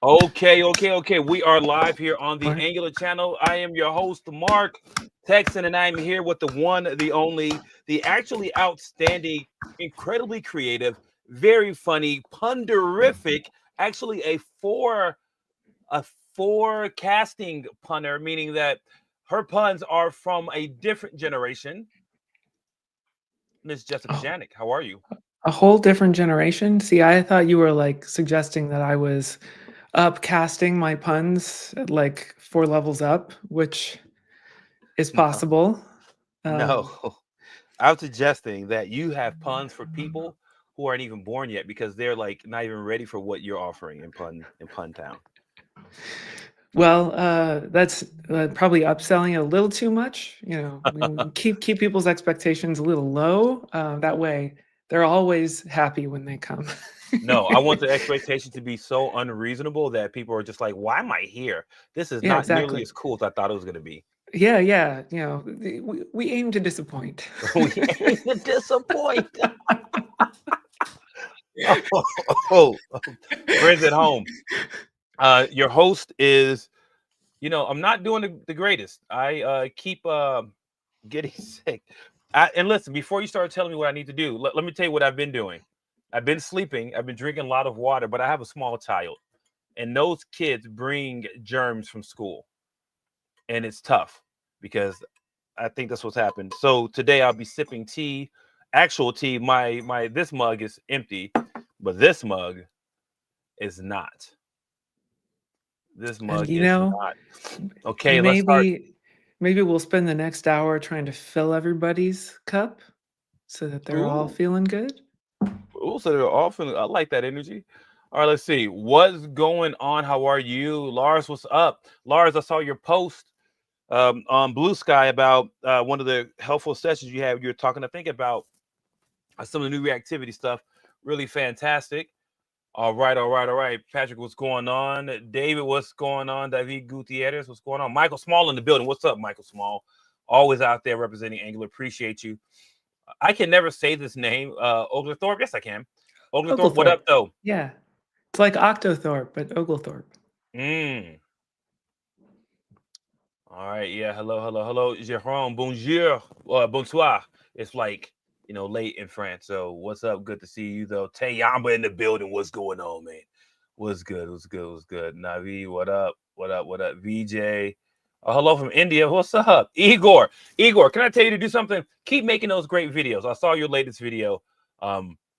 Okay. We are live here on the Mark. Angular channel. I am your host, Mark Texan, and I'm here with the one, the only, the actually outstanding, incredibly creative, very funny, punderific, actually a forecasting punner, meaning that her puns are from a different generation. Miss Jessica Oh, Janiuk, how are you? a whole different generation? See, I thought you were like suggesting that I was upcasting my puns at like 4 levels up, which is No, possible. no. Um, I'm suggesting that you have puns for people who aren't even born yet because they're like not even ready for what you're offering in Pun Town. well, that's probably upselling it a little too much. Keep people's expectations a little low. That way, they're always happy when they come. No, I want the expectation to be so unreasonable that people are just like, "Why am I here? This is Yeah, not nearly exactly. as cool as I thought it was going to be." Yeah. We aim to disappoint. We ain't to disappoint. Oh, oh, friends at home. Your host is, I'm not doing the greatest. I keep getting sick. And listen, before you start telling me what I need to do, let me tell you what I've been doing. I've been sleeping. I've been drinking a lot of water, but I have a small child, and those kids bring germs from school, and it's tough because I think that's what's happened. So today I'll be sipping tea, actual tea. My this mug is empty, but this mug is not. This And mug is not. Okay, let's start. maybe we'll spend the next hour trying to fill everybody's cup so that they're all Ooh, feeling good. ooh, so they're often. I like that energy. All right, let's see. What's going on? How are you, Lars? What's up, Lars? I saw your post on Blue Sky about one of the helpful sessions you had. You were talking, I think, about some of the new reactivity stuff. Really fantastic. All right. Patrick, what's going on? David, what's going on? David Gutierrez, what's going on? Michael Small in the building. What's up, Michael Small? Always out there representing Angular. Appreciate you. I can never say this name. Oglethorpe. Yes, I can. Oglethorpe, what Oglethorpe. up, though? Yeah. It's like Octothorpe, but Oglethorpe. Mm. All right. Yeah. Hello. Jérôme, bonjour. Bonsoir. It's like, late in France. So what's up? Good to see you, though. Tayamba in the building. What's going on, man? What's good? Navi, what up? What up? VJ. Oh, hello from India. What's up? Igor, can I tell you to do something? Keep making those great videos. I saw your latest video.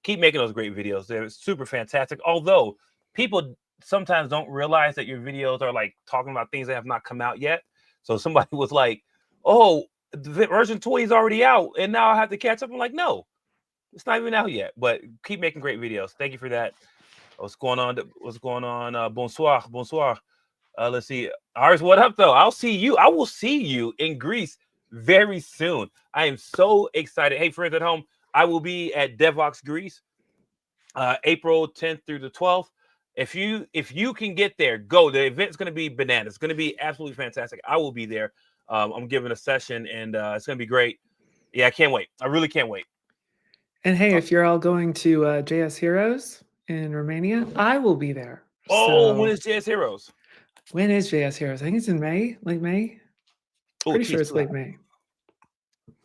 Keep making those great videos. They're super fantastic. Although people sometimes don't realize that your videos are like talking about things that have not come out yet. So somebody was like, "Oh, the version 20 is already out, and now I have to catch up." I'm like, "No, it's not even out yet." But keep making great videos. Thank you for that. What's going on? What's going on? Bonsoir. Let's see. Ours, what up though? I'll see you. I will see you in Greece very soon. I am so excited. Hey, friends at home, I will be at Devox Greece, April 10th through the 12th. If you can get there, go. The event's going to be bananas. It's going to be absolutely fantastic. I will be there. I'm giving a session, and it's going to be great. Yeah, I can't wait. I really can't wait. And hey, Uh, if you're all going to JS Heroes in Romania, I will be there. Oh, when So is Jazz Heroes? when is JS Heroes? I think it's in May, late May. Oh, Pretty tea sure is it's too hot. late May.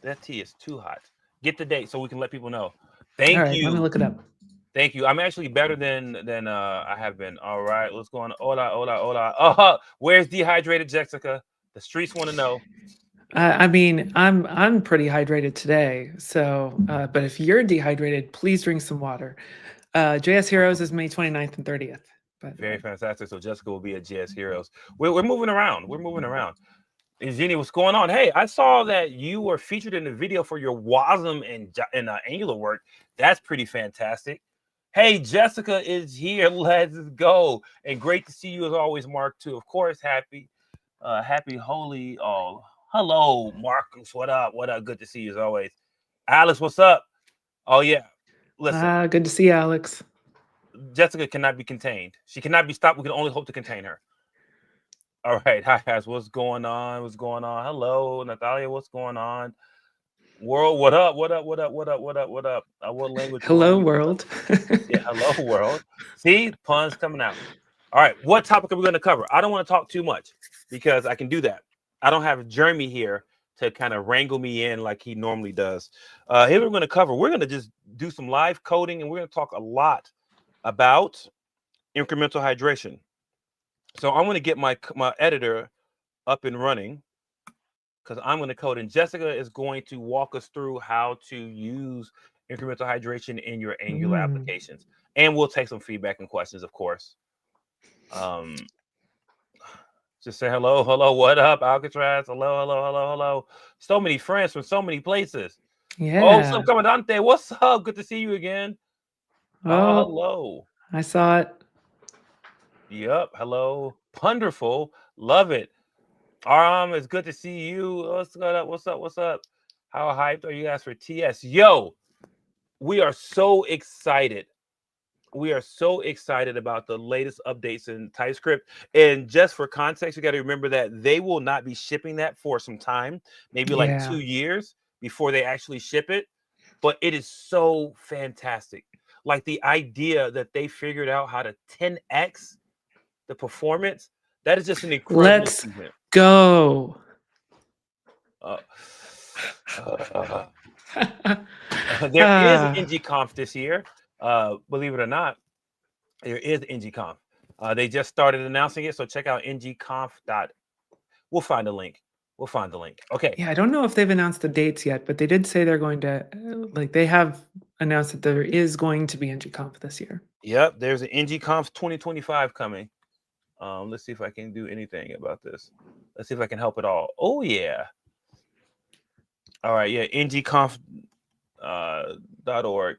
That tea is too hot. Get the date so we can let people know. All Thank right, let me you. look it up. Thank you. I'm actually better than I have been. All right, what's going on? Hola. Oh, where's dehydrated Jessica? The streets want to know. I mean, I'm pretty hydrated today. So, but if you're dehydrated, please drink some water. JS Heroes is May 29th and 30th, by the Very way. fantastic. So Jessica will be at Jazz Heroes. We're moving around. We're moving around. And Jeannie, what's going on? Hey, I saw that you were featured in the video for your WASM and Angular work. That's pretty fantastic. Hey, Jessica is here. Let's go. And great to see you as always, Mark, too. Of course, happy holy. Oh, hello, Marcus. What up? What up? Good to see you as always. Alice, what's up? Oh yeah. Listen, Good to see you, Alex. Jessica cannot be contained. She cannot be stopped. We can only hope to contain her. All right. Hi guys. What's going on? What's going on? Hello, Natalia. What's going on? World, what up? What up? What language Hello, world? world. Yeah, hello world. See, puns coming out. All right, what topic are we going to cover? I don't want to talk too much because I can do that. I don't have Jeremy here to kind of wrangle me in like he normally does. Here we're going to cover. We're going to just do some live coding, and we're going to talk a lot about incremental hydration. So I'm going to get my editor up and running because I'm going to code, and Jessica is going to walk us through how to use incremental hydration in your Angular applications, and we'll take some feedback and questions, of course. Just say hello, what up, Alcatraz? Hello. So many friends from so many places. Yeah. Oh, what's up, Comandante? What's up? Good to see you again. Oh, Hello. I saw it. Yep. Hello. Wonderful. Love it. It's good to see you. What's up? What's up? How hyped are you guys for TS? Yo, we are so excited. We are so excited about the latest updates in TypeScript. And just for context, you got to remember that they will not be shipping that for some time, maybe like 2 years before they actually ship it. But it is so fantastic. Like the idea that they figured out how to 10x the performance, that is just an incredible achievement. Go. There is NGConf this year. Believe it or not, there is NGConf. They just started announcing it, so check out ngconf. We'll find a link. Okay. Yeah, I don't know if they've announced the dates yet, but they did say they're going to, they have announced that there is going to be NGConf this year. Yep, there's an NGConf 2025 coming. Let's see if I can do anything about this. Let's see if I can help at all. Oh yeah. All right, yeah, ngconf.org.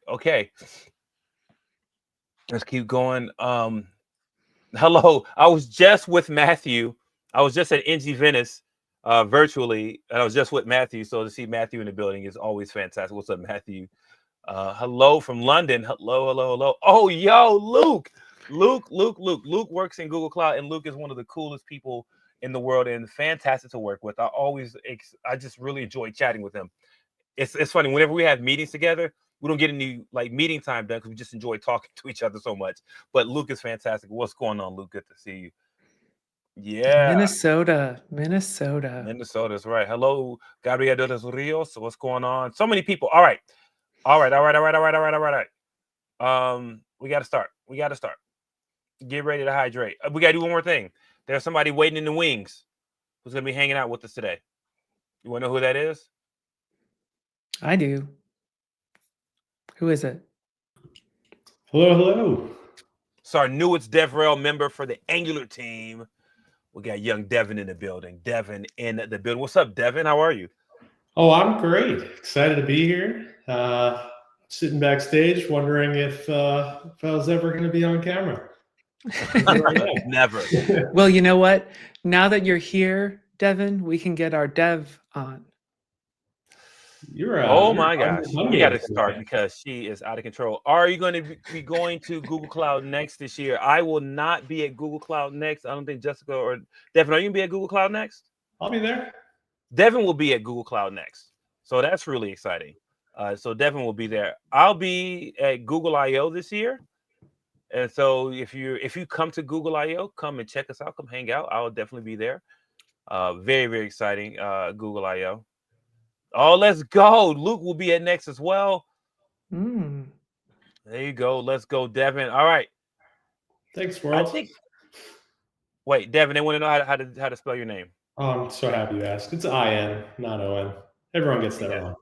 Okay. Let's keep going. Hello. I was just with Matthew. I was just at NG Venice virtually, and I was just with Matthew. So to see Matthew in the building is always fantastic. What's up, Matthew? Hello from London. Hello. Oh, yo, Luke. Luke works in Google Cloud, and Luke is one of the coolest people in the world and fantastic to work with. I just really enjoy chatting with him. It's funny whenever we have meetings together, we don't get any like meeting time done because we just enjoy talking to each other so much. But Luke is fantastic. What's going on, Luke? Good to see you. Yeah, Minnesota. Minnesota's right. Hello, Gabriel de los Rios. What's going on? So many people. All right. We got to start. Get ready to hydrate. We got to do one more thing. There's somebody waiting in the wings who's gonna be hanging out with us today. You want to know who that is? I do. Who is it? Hello. It's our newest DevRel member for the Angular team. We got young Devin in the building. What's up, Devin? How are you? Oh, I'm great. Excited to be here. Sitting backstage, wondering if I was ever going to be on camera. Never. Well, you know what? Now that you're here, Devin, we can get our dev on. Oh my gosh. We got to start because she is out of control. Are you going to be going to Google Cloud Next this year? I will not be at Google Cloud Next. I don't think Jessica or Devin, are you going to be at Google Cloud Next? I'll be there. Devin will be at Google Cloud Next. So that's really exciting. So Devin will be there. I'll be at Google I/O this year. And so if you come to Google I/O, come and check us out. Come hang out. I'll definitely be there. Very, very exciting. Google I/O. Oh, let's go. Luke will be at Next as well. There you go. Let's go, Devin. All right. Thanks, world. Wait, Devin, they want to know how to spell your name. Oh, I'm so happy you asked. It's I-N, not O-N. Everyone gets that wrong.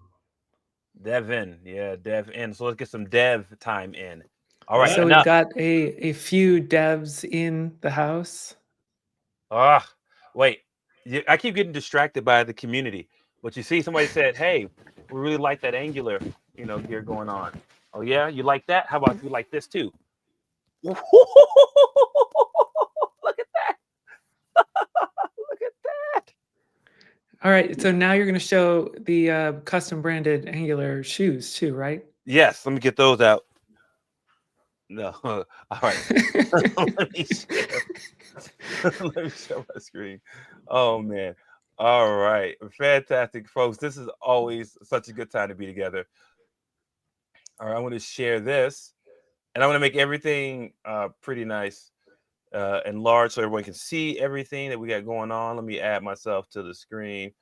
Devin. Yeah, Devin. So let's get some dev time in. All right. So we've got a few devs in the house. Wait. I keep getting distracted by the community. But you see, somebody said, hey, we really like that Angular, gear going on. Oh, yeah? You like that? How about you like this, too? Look at that. Look at that. All right. So now you're going to show the custom branded Angular shoes, too, right? Yes. Let me get those out. No. All right. Let me share my screen. Oh, man. All right. Fantastic, folks. This is always such a good time to be together. All right. I want to share this, and I want to make everything pretty nice. enlarge so everyone can see everything that we got going on. Let me add myself to the screen.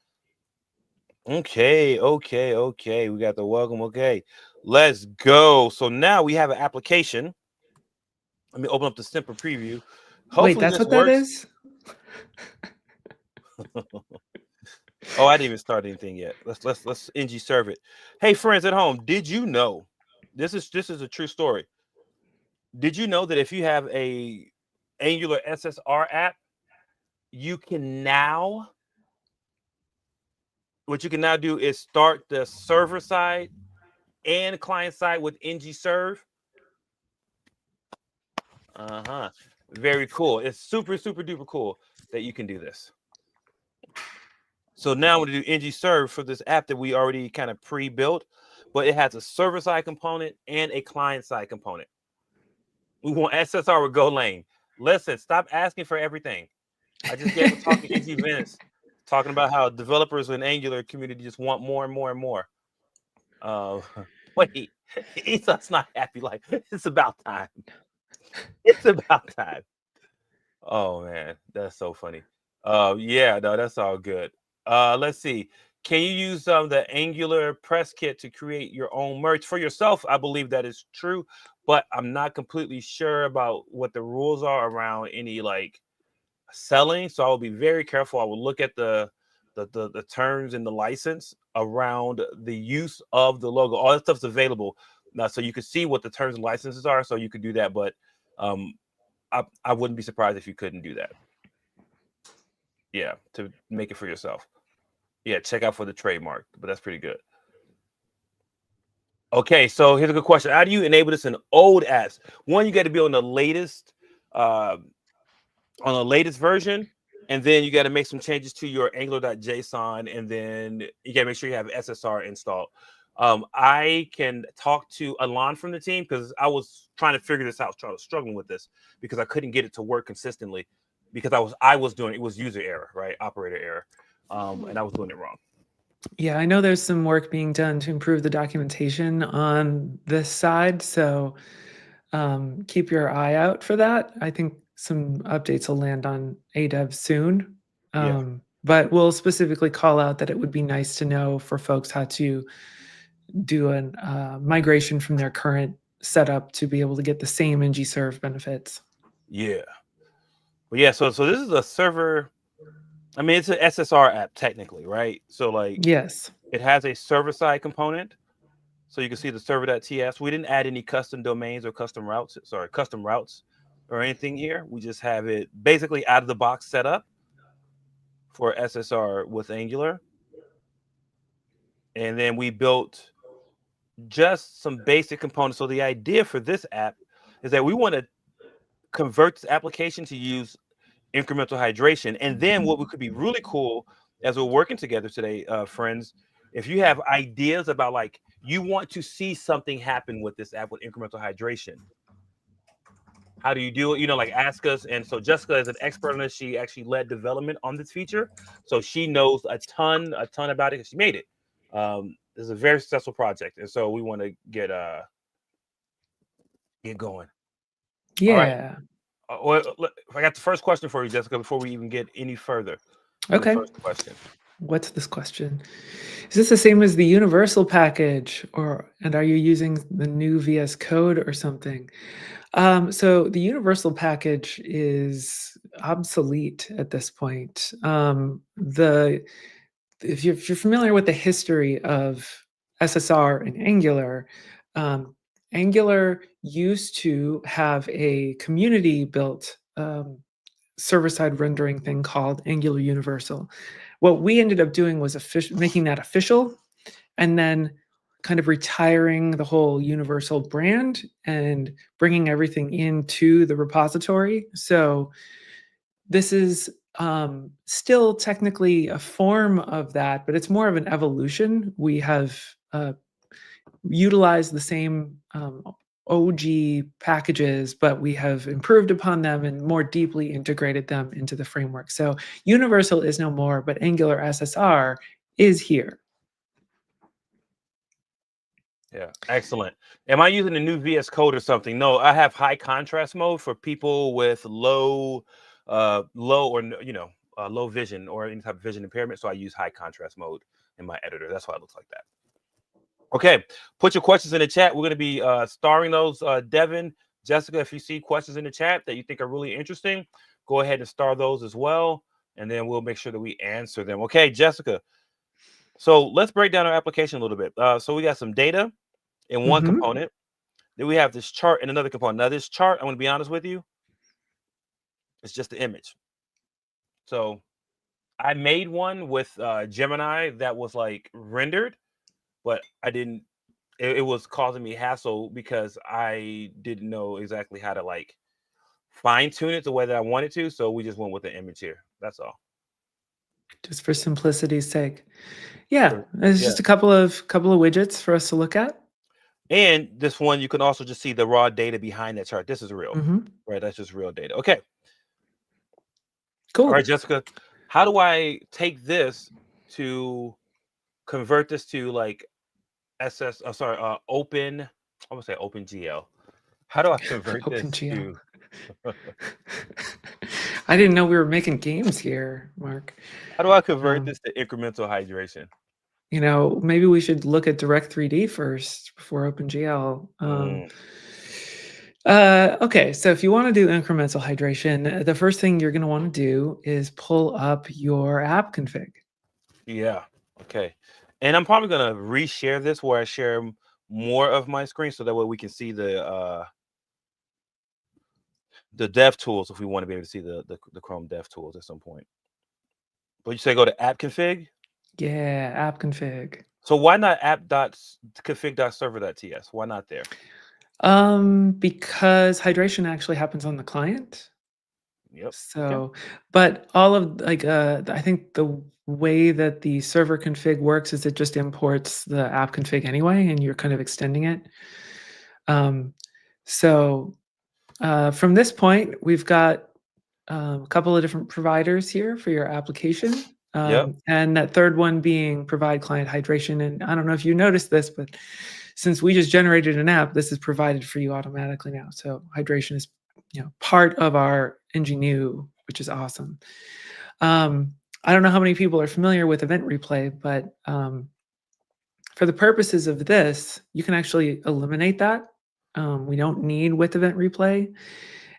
Okay. We got the welcome. Okay, let's go. So now we have an application. Let me open up the simple preview. Wait, Hopefully that's this what that works. is? Oh, I didn't even start anything yet. Let's ng serve it. Hey, friends at home, did you know this is a true story? Did you know that if you have a Angular SSR app, you can now what you can now do is start the server side and client side with ng serve. Very cool. It's super duper cool that you can do this. So now we're going to do ng serve for this app that we already kind of pre-built, but it has a server side component and a client side component. We want SSR with Golang. Listen, stop asking for everything. I just gave a talk to ng Venice talking about how developers in Angular community just want more and more and more. Wait, Esau's not happy. Like, it's about time. It's about time. Oh man, that's so funny. Yeah, no, that's all good. Let's see. Can you use the Angular press kit to create your own merch for yourself? I believe that is true, but I'm not completely sure about what the rules are around any like selling. So I will be very careful. I will look at the terms in the license around the use of the logo. All that stuff's available now, so you can see what the terms and licenses are. So you could do that, but I wouldn't be surprised if you couldn't do that. Yeah, to make it for yourself. Yeah, check out for the trademark, but that's pretty good. Okay, so here's a good question. How do you enable this in old apps? One, you got to be on the latest version, and then you got to make some changes to your angular.json, and then you got to make sure you have SSR installed. I can talk to Alon from the team because I was trying to figure this out. I was struggling with this because I couldn't get it to work consistently because I was doing it was user error, right? Operator error. And I was doing it wrong. Yeah, I know there's some work being done to improve the documentation on this side, so keep your eye out for that. I think some updates will land on ADEV soon. But we'll specifically call out that it would be nice to know for folks how to do a migration from their current setup to be able to get the same ng serve benefits. Yeah. But yeah, so this is a server. I mean, it's an SSR app technically, right? So like, yes, it has a server-side component. So you can see the server.ts. We didn't add any custom domains or custom routes or anything here. We just have it basically out of the box set up for SSR with Angular. And then we built just some basic components. So the idea for this app is that we want to convert this application to use incremental hydration. And then what could be really cool as we're working together today, friends, if you have ideas about like you want to see something happen with this app with incremental hydration, how do you do it? You know, like ask us. And so Jessica is an expert on this. She actually led development on this feature, so she knows a ton about it because she made it. This is a very successful project, and so we want to get going. yeah. Well, I got the first question for you, Jessica, before we even get any further. Okay. First question. What's this question? Is this the same as the universal package, and are you using the new VS Code or something? So the universal package is obsolete at this point. If you're familiar with the history of SSR and Angular, Angular used to have a community-built server-side rendering thing called Angular Universal. What we ended up doing was making that official, and then kind of retiring the whole Universal brand and bringing everything into the repository. So this is still technically a form of that, but it's more of an evolution. We have utilized the same OG packages, but we have improved upon them and more deeply integrated them into the framework. So Universal is no more, but Angular SSR is here. Yeah, excellent. Am I using the new VS Code or something? No, I have high contrast mode for people with low or low vision or any type of vision impairment. So I use high contrast mode in my editor. That's why it looks like that. Okay, put your questions in the chat. We're going to be starring those. Devin, Jessica, if you see questions in the chat that you think are really interesting, go ahead and star those as well, and then we'll make sure that we answer them. Okay, Jessica. So let's break down our application a little bit. So we got some data in one component. Then we have this chart in another component. Now this chart, I'm going to be honest with you, it's just the image. So I made one with Gemini that was like rendered, but I didn't. It was causing me hassle because I didn't know exactly how to like fine tune it the way that I wanted to. So we just went with the image here. That's all. Just for simplicity's sake. Yeah, Sure. it's just a couple of widgets for us to look at. And this one, you can also just see the raw data behind that chart. This is real, right? That's just real data. Okay. Cool. All right, Jessica, how do I take this to convert this to like open? I'm gonna say OpenGL. How do I convert this to? I didn't know we were making games here, Mark. How do I convert this to incremental hydration? You know, maybe we should look at Direct3D first before OpenGL. Okay, so if you want to do incremental hydration, the first thing you're going to want to do is pull up your app config. Yeah. Okay. And I'm probably going to reshare this where I share more of my screen so that way we can see the dev tools if we want to be able to see the Chrome dev tools at some point. But you say go to app config? Yeah, app config. So why not app.config.server.ts? Why not there? Because hydration actually happens on the client. Yep. So, but all of like, I think the way that the server config works is it just imports the app config anyway, and you're kind of extending it. So from this point, we've got a couple of different providers here for your application. And that third one being provide client hydration. And I don't know if you noticed this, but since we just generated an app, this is provided for you automatically now. So hydration is, part of our Ingenue, which is awesome. I don't know how many people are familiar with event replay, but for the purposes of this, you can actually eliminate that. We don't need with event replay.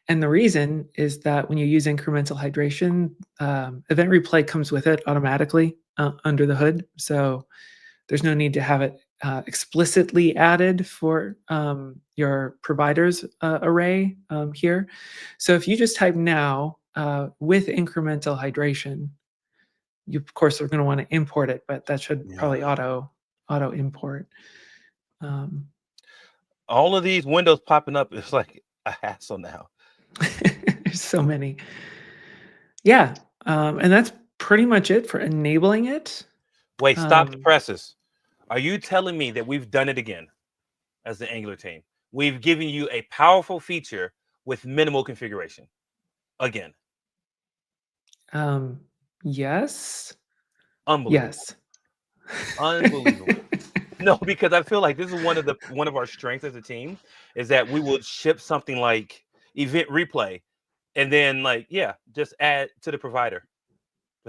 And the reason is that when you use incremental hydration, event replay comes with it automatically under the hood. So there's no need to have it explicitly added for your providers array here. So if you just type now with incremental hydration, you of course are going to want to import it, but that should probably auto import. All of these windows popping up is like a hassle now. There's so many. Yeah, and that's pretty much it for enabling it. Wait, stop the presses. Are you telling me that we've done it again as the Angular team? We've given you a powerful feature with minimal configuration again. Yes. Unbelievable. Yes. Unbelievable. No, because I feel like this is one of our strengths as a team is that we will ship something like event replay and then just add to the provider.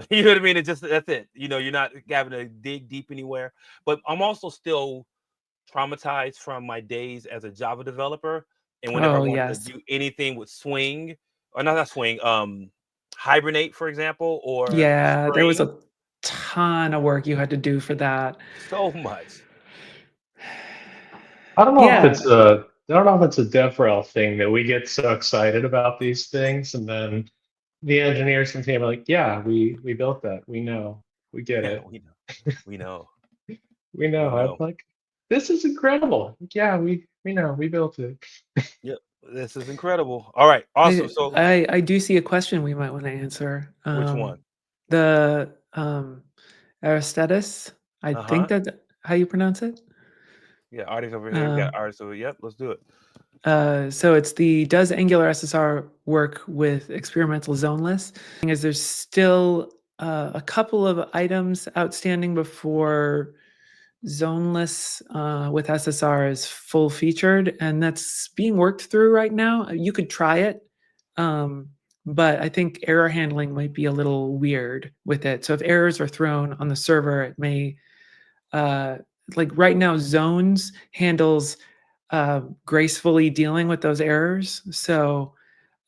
You know what I mean? That's it. You're not having to dig deep anywhere. But I'm also still traumatized from my days as a Java developer. And whenever I wanted to do anything with Swing, or not Swing, Hibernate, for example, or Spring, there was a ton of work you had to do for that. So much. I don't know if it's a DevRel thing that we get so excited about these things, and then the engineers and team are like, "Yeah, we built that. We know. We get it. We know. We know." I'm like, "This is incredible. Yeah, we know. We built it." Yep, this is incredible. All right, awesome. So I do see a question we might want to answer. Which one? The Aristides. I think that's how you pronounce it. Yeah, Artie's over here. We got Artie. So yep, let's do it. So it's does Angular SSR work with experimental zoneless? There's still a couple of items outstanding before zoneless with SSR is full featured, and that's being worked through right now. You could try it, but I think error handling might be a little weird with it. So if errors are thrown on the server, it may, like right now, Zones handles gracefully dealing with those errors. So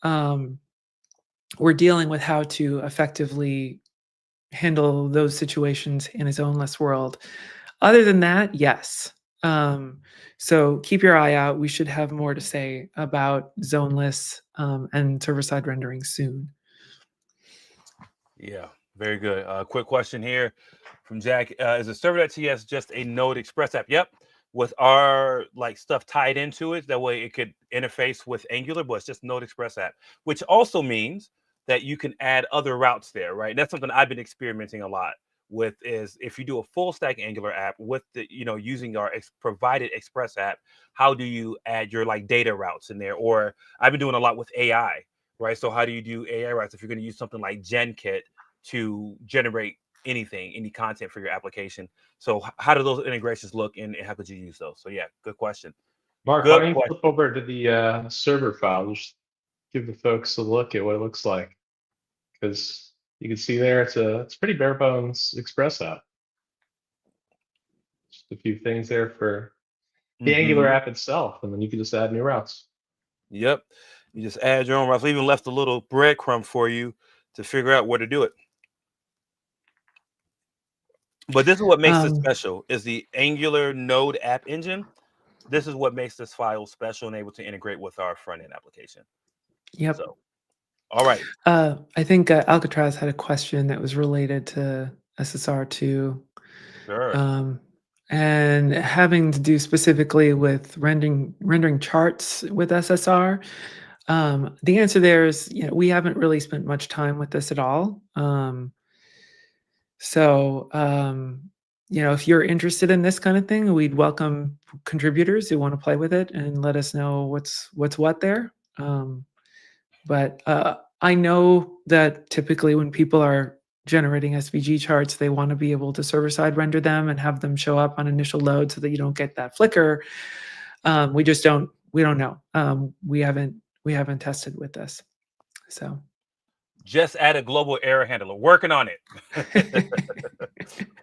we're dealing with how to effectively handle those situations in a zoneless world. Other than that, yes. So keep your eye out. We should have more to say about zoneless and server-side rendering soon. Yeah, very good. Quick question here from Jack: is the server.ts just a Node Express app? Yep, with our like stuff tied into it. That way, it could interface with Angular, but it's just Node Express app, which also means that you can add other routes there, right? That's something I've been experimenting a lot with. Is if you do a full stack Angular app with the using our provided Express app, how do you add your like data routes in there? Or I've been doing a lot with AI. Right. So how do you do AI routes if you're going to use something like GenKit to generate anything, any content for your application? So how do those integrations look, and how could you use those? So yeah, good question. Mark, why Good don't you question. flip over to the server file? Just give the folks a look at what it looks like, because you can see there it's pretty bare bones Express app. Just a few things there for the Angular app itself, and then you can just add new routes. Yep. You just add your own routes. We even left a little breadcrumb for you to figure out where to do it. But this is what makes this special: is the Angular Node app engine. This is what makes this file special and able to integrate with our front end application. Yep. So, all right. I think Alcatraz had a question that was related to SSR2. Sure. And having to do specifically with rendering charts with SSR. The answer there is, we haven't really spent much time with this at all. So, if you're interested in this kind of thing, we'd welcome contributors who want to play with it and let us know what's what there. But I know that typically when people are generating SVG charts, they want to be able to server-side render them and have them show up on initial load so that you don't get that flicker. We just don't. We don't know. We haven't tested with this. So just add a global error handler. Working on it.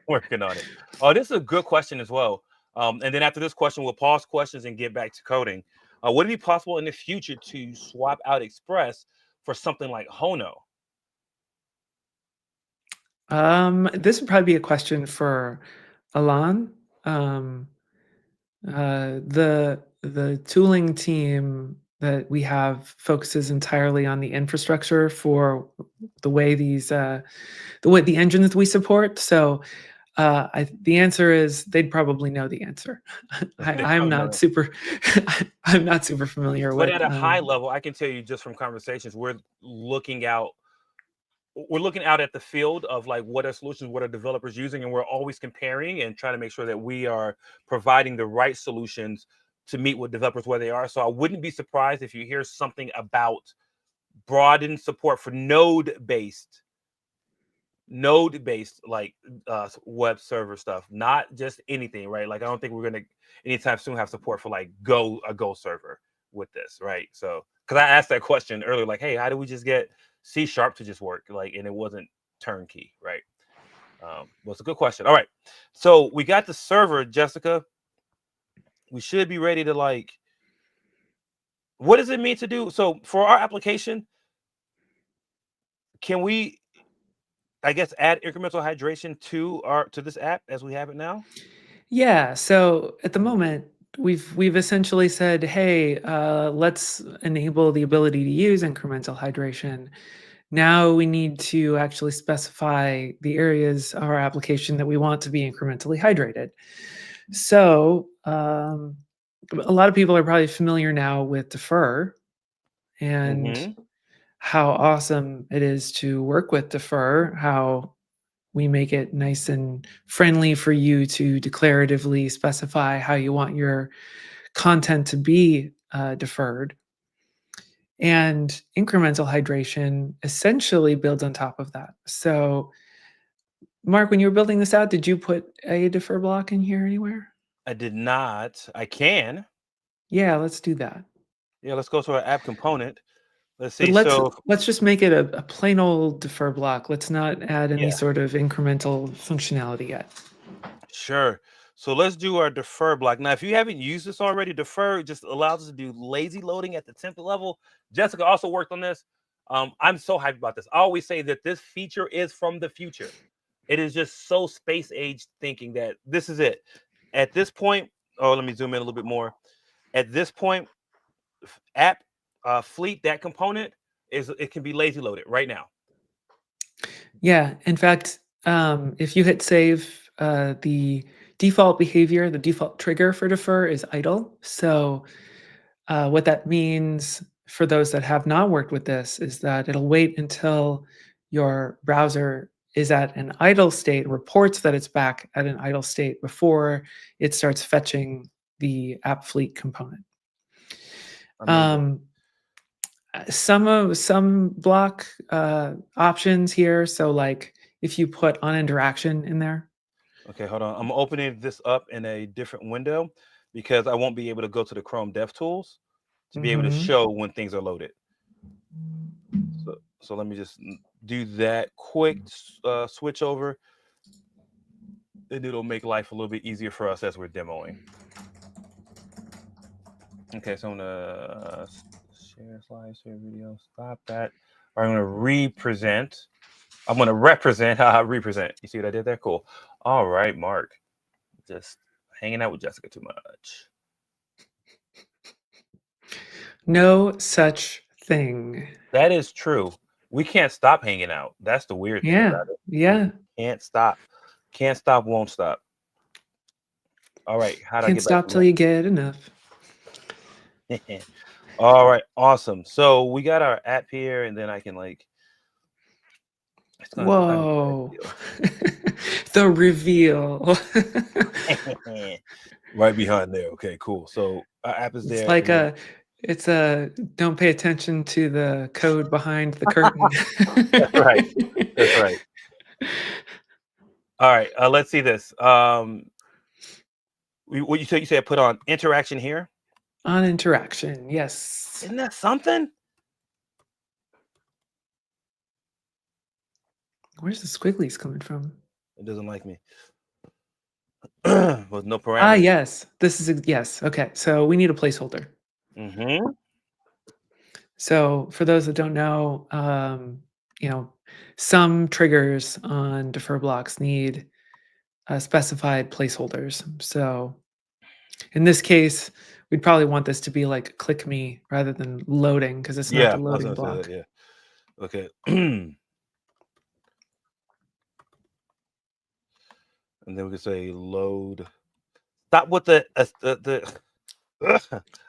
Working on it. Oh, this is a good question as well. And then after this question, we'll pause questions and get back to coding. Would it be possible in the future to swap out Express for something like Hono? This would probably be a question for Alan. The tooling team that we have focuses entirely on the infrastructure for the way the engines that we support. So the answer is they'd probably know the answer. I'm not super I'm not super familiar But with. at a high level, I can tell you just from conversations, we're looking out at the field of like what are solutions, what are developers using, and we're always comparing and trying to make sure that we are providing the right solutions to meet with developers where they are. So I wouldn't be surprised if you hear something about broadened support for node-based like web server stuff, not just anything, right? Like I don't think we're gonna anytime soon have support for like a Go server with this, right? So because I asked that question earlier, like, hey, how do we just get C# to just work, like, and it wasn't turnkey, right? Well, it's a good question. All right, so we got the server, Jessica. We should be ready to like. What does it mean to do? So for our application, can we, I guess, add incremental hydration to this app as we have it now? Yeah. So at the moment, we've essentially said, hey, let's enable the ability to use incremental hydration. Now we need to actually specify the areas of our application that we want to be incrementally hydrated. So a lot of people are probably familiar now with Defer and how awesome it is to work with Defer, how we make it nice and friendly for you to declaratively specify how you want your content to be deferred. And incremental hydration essentially builds on top of that. So Mark, when you were building this out, did you put a defer block in here anywhere? I did not. I can. Yeah, let's do that. Yeah, let's go to our app component. Let's But see. So let's just make it a plain old defer block. Let's not add any yeah, sort of incremental functionality yet. sure. So let's do our defer block. Now, if you haven't used this already, defer just allows us to do lazy loading at the template level. Jessica also worked on this. I'm so hyped about this. I always say that this feature is from the future. It is just so space age thinking that this is it. At this point, oh, let me zoom in a little bit more. At this point, app fleet, that component it can be lazy loaded right now. Yeah, in fact, if you hit save, the default behavior, the default trigger for defer is idle. So what that means for those that have not worked with this is that it'll wait until your browser is at an idle state, reports that it's back at an idle state before it starts fetching the app fleet component. Amazing. Some block options here. So like if you put on interaction in there. Okay, hold on. I'm opening this up in a different window because I won't be able to go to the Chrome DevTools to be able to Mhm. show when things are loaded. So let me just do that quick switch over, and it'll make life a little bit easier for us as we're demoing. Okay, so I'm gonna share slides, share video, stop that. I'm gonna represent. I'm gonna represent. Represent. You see what I did there? Cool. All right, Mark. Just hanging out with Jessica too much. No such thing. That is true. We can't stop hanging out. That's the weird thing Yeah. about it. Yeah. Can't stop. Can't stop, won't stop. All right. How do I Can't get back stop to till you get enough. that? All right. Awesome. So we got our app here, and then I can like it's gonna kind of Whoa. The reveal. right behind there. Okay, cool. So our app is It's there. like And it's a don't pay attention to the code behind the curtain. that's right. That's right. All right. Let's see this. What you said? You said put on interaction here. On interaction, yes. Isn't that something? Where's the squigglies coming from? It doesn't like me. With no parameters. Ah, yes. This is yes. Okay, so we need a placeholder. Mm-hmm. So for those that don't know, some triggers on defer blocks need specified placeholders. So in this case, we'd probably want this to be like click me rather than loading because it's not Yeah, the I was loading gonna say block. that. Yeah. Okay. And then we can say load. Stop with the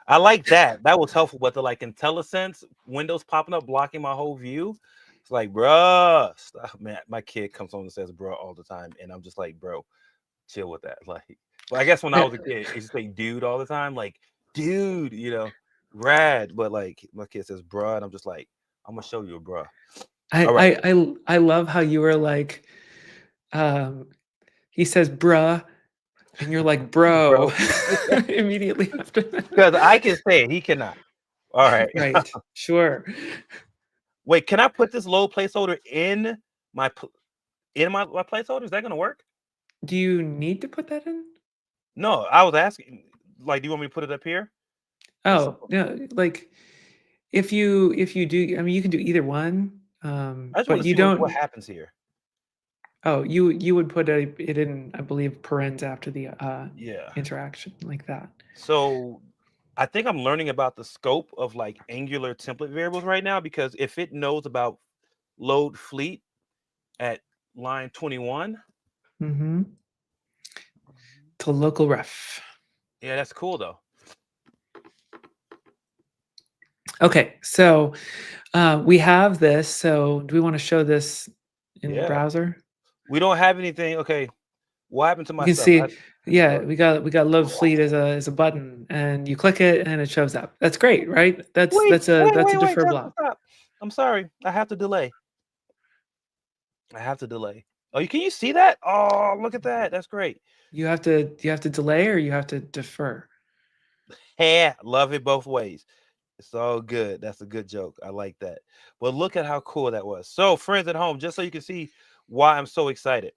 I like that. That was helpful, but the like IntelliSense windows popping up blocking my whole view. It's like, bruh, stop, man. My kid comes home and says bruh all the time, and I'm just like, bro, chill with that. Like, well, I guess when I was a kid, I used to say dude all the time, like, dude, rad. But like my kid says bruh, and I'm just like, I'm gonna show you a bruh. All right. I love how you were like, he says bruh, and you're like bro Bro. immediately after that. Because I can say it, he cannot. All right. Right. Sure. Wait, can I put this load placeholder in my placeholder? Is that gonna work? Do you need to put that in? No, I was asking. Like, do you want me to put it up here? Oh, no, like if you do, I mean, you can do either one, I just want but to you see what don't. happens here. Oh, you would put it in, I believe, parens after the Yeah. interaction like that. So I think I'm learning about the scope of like Angular template variables right now, because if it knows about load fleet at line 21, Mm-hmm. To local ref. yeah, that's cool though. Okay, so we have this. So do we want to show this in the Yeah. browser? We don't have anything. Okay. What happened to You my can stuff? see, yeah, we got load fleet as a button, and you click it, and it shows up. That's great, right? That's Wait, a defer Justin, block. stop. I'm sorry. I have to delay. Oh, can you see that? Oh, look at that. That's great. You have to delay or you have to defer. Yeah, love it both ways. It's all good. That's a good joke. I like that. But look at how cool that was. So, friends at home, just so you can see why I'm so excited.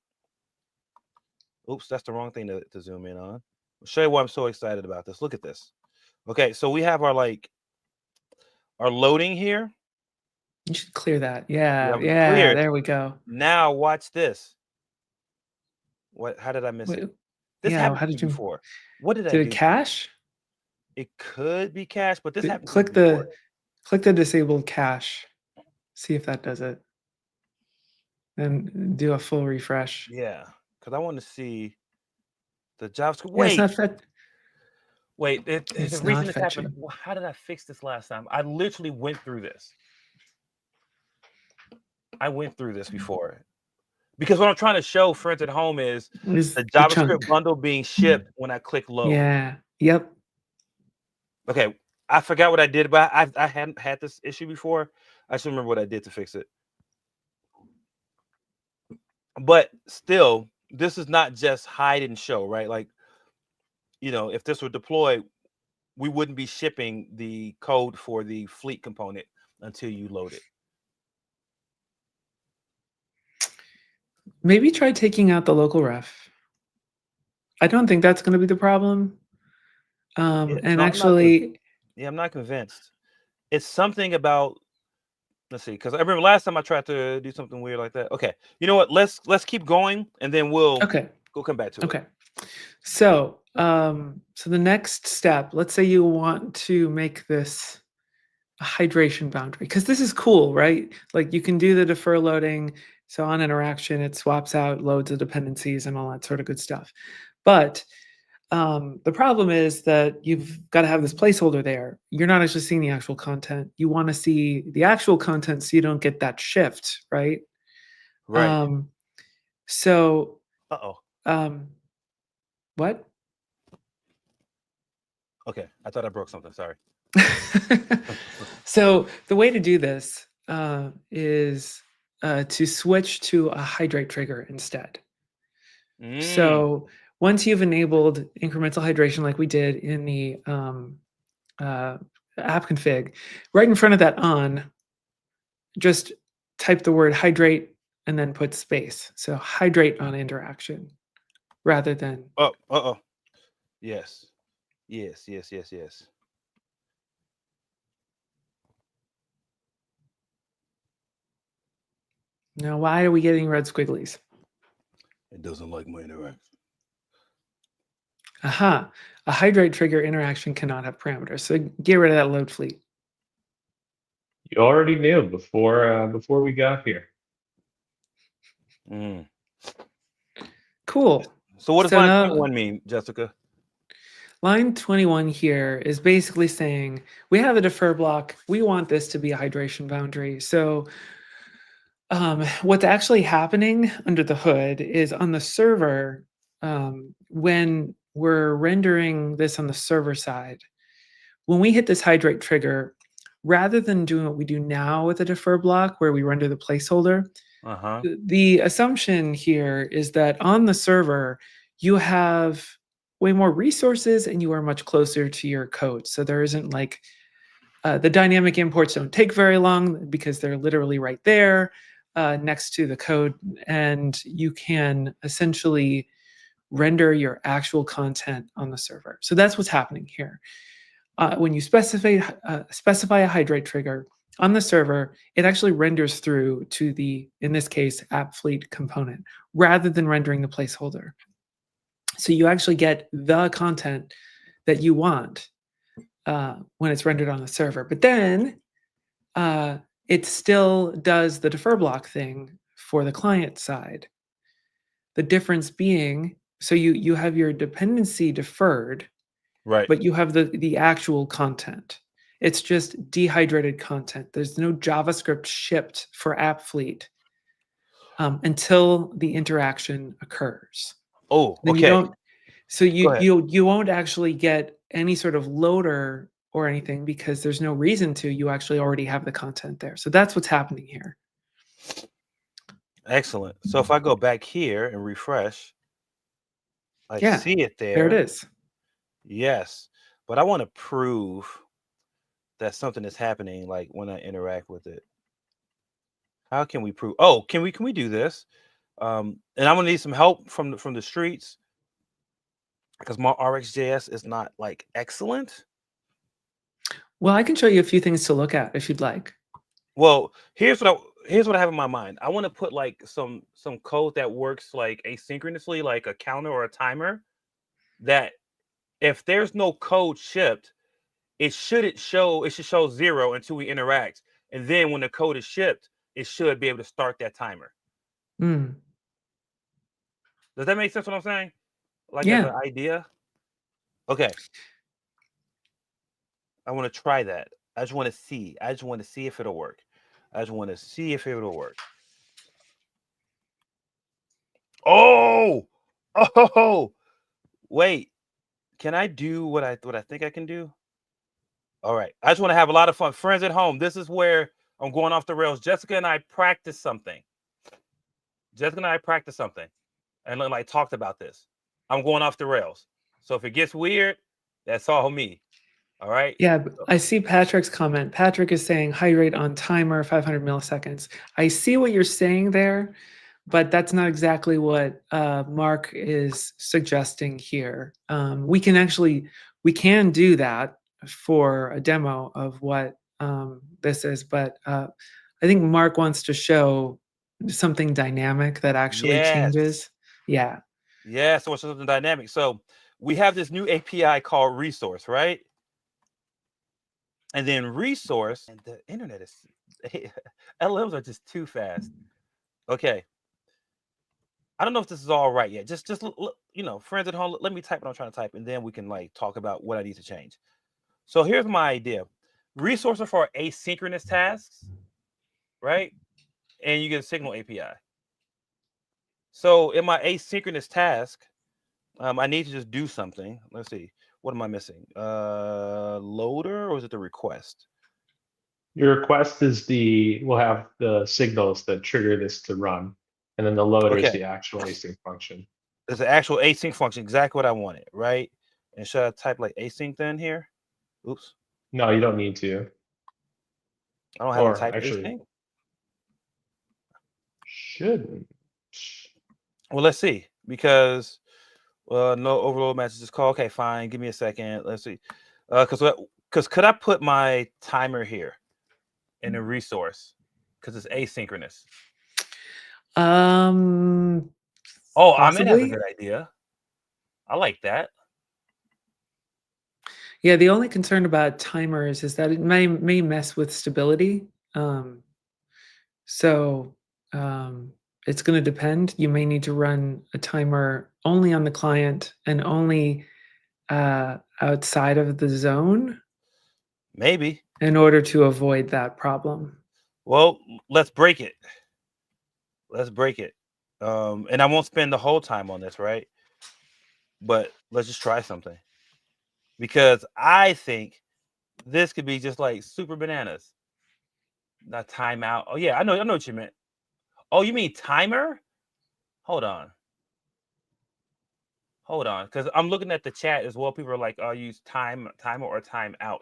Oops, that's the wrong thing to zoom in on. I'll show you why I'm so excited about this. Look at this. Okay, so we have our loading here. You should clear that. Yeah, Yeah, we yeah, cleared. there we go. Now watch this. How did I miss Wait, it? This yeah, happened how to me did you before. What did I did it do? cache? It could be cache, but this happened to me Click before. the disabled cache. See if that does it. Then do a full refresh. Yeah, because I want to see the JavaScript. Yeah, it's Wait, not fetch. the It's reason not this happened. fetching. How did I fix this last time? I literally went through this. I went through this before. Because what I'm trying to show friends at home is Is the the JavaScript chunk. bundle being shipped when I click load. Yeah. Yep. Okay, I forgot what I did, but I hadn't had this issue before. I just remember what I did to fix it. But still, this is not just hide and show, right? Like, if this were deployed, we wouldn't be shipping the code for the fleet component until you load it. Maybe try taking out the local ref. I don't think that's going to be the problem. And No, actually, I'm not convinced. It's something about, let's see, because I remember last time I tried to do something weird like that. Okay, you know what? Let's keep going, and then we'll come back to it. Okay. So, so the next step, let's say you want to make this a hydration boundary, because this is cool, right? Like you can do the defer loading. So on interaction, it swaps out loads of dependencies and all that sort of good stuff. But the problem is that you've got to have this placeholder there. You're not actually seeing the actual content. You want to see the actual content so you don't get that shift, right? Right. So, Uh-oh. What? Okay, I thought I broke something. Sorry. So the way to do this is to switch to a hydrate trigger instead. So once you've enabled incremental hydration like we did in the app config, right in front of that on, just type the word hydrate and then put space. So hydrate on interaction rather than... Yes. Yes. Now, why are we getting red squigglies? It doesn't like my interaction. Aha. A hydrate trigger interaction cannot have parameters. So get rid of that load fleet. You already knew before we got here. Cool. So what does line 21 mean, Jessica? Line 21 here is basically saying we have a defer block. We want this to be a hydration boundary. So what's actually happening under the hood is on the server, when we're rendering this on the server side, when we hit this hydrate trigger, rather than doing what we do now with a defer block where we render the placeholder, the assumption here is that on the server, you have way more resources and you are much closer to your code. So there isn't like the dynamic imports don't take very long because they're literally right there next to the code, and you can essentially render your actual content on the server. So that's what's happening here. When you specify a hydrate trigger on the server, it actually renders through to the, in this case, app fleet component, rather than rendering the placeholder. So you actually get the content that you want when it's rendered on the server. But then it still does the defer block thing for the client side. The difference being, so you have your dependency deferred, right? But you have the actual content. It's just dehydrated content. There's no JavaScript shipped for app fleet until the interaction occurs. Oh, then okay. You don't. So you won't actually get any sort of loader or anything because there's no reason to. You actually already have the content there. So that's what's happening here. Excellent. So if I go back here and refresh, I Yeah, see it there it there. is. Yes. But I want to prove that something is happening like when I interact with it. How can we prove? Oh, can we do this? And I'm gonna need some help from the streets because my RxJS is not like excellent. Well, I can show you a few things to look at if you'd like. Well, here's what I have in my mind. I want to put like some code that works like asynchronously, like a counter or a timer. That if there's no code shipped, it shouldn't show. It should show 0 until we interact, and then when the code is shipped, it should be able to start that timer. Mm, Does that make sense? What I'm saying? Like as yeah. an idea. Okay, I want to try that. I just want to see. I just want to see if it'll work. I just want to see if it'll work. Oh, oh, wait. Can I do what I think I can do? All right. I just want to have a lot of fun. Friends at home, this is where I'm going off the rails. Jessica and I practiced something. And like talked about this. I'm going off the rails. So if it gets weird, that's all me. All right. Yeah, I see Patrick's comment. Patrick is saying hydrate on timer 500 milliseconds. I see what you're saying there, but that's not exactly what Mark is suggesting here. We can do that for a demo of what this is, but I think Mark wants to show something dynamic that actually Yes. changes. Yeah. Yeah. So it's something dynamic. So we have this new API called resource, right? And then resource, and the internet is LLMs are just too fast. Okay. I don't know if this is all right yet. Just friends at home, let me type what I'm trying to type, and then we can like talk about what I need to change. So here's my idea. Resources for asynchronous tasks, right? And you get a signal API. So in my asynchronous task, I need to just do something. Let's see. What am I missing? Loader, or is it the request? Your request is we'll have the signals that trigger this to run. And then the loader is Okay. the actual async function. It's the actual async function, exactly what I wanted, right? And should I type like async then here? Oops. No, you don't need to. I don't have to Or type actually, async. shouldn't. Well, let's see. Because no overload messages call. Okay, fine. Give me a second. Let's see. Because could I put my timer here in a resource? Because it's asynchronous. Oh, I mean, that's a Possibly. good idea. I like that. Yeah, the only concern about timers is that it may mess with stability. So it's going to depend. You may need to run a timer only on the client and only outside of the zone Maybe. in order to avoid that problem. Well, let's break it. Let's break it. And I won't spend the whole time on this, right? But let's just try something. Because I think this could be just like super bananas. Not timeout. Oh yeah, I know what you meant. Oh, you mean timer? Hold on. Because I'm looking at the chat as well. People are like, "Oh, use timer or timeout."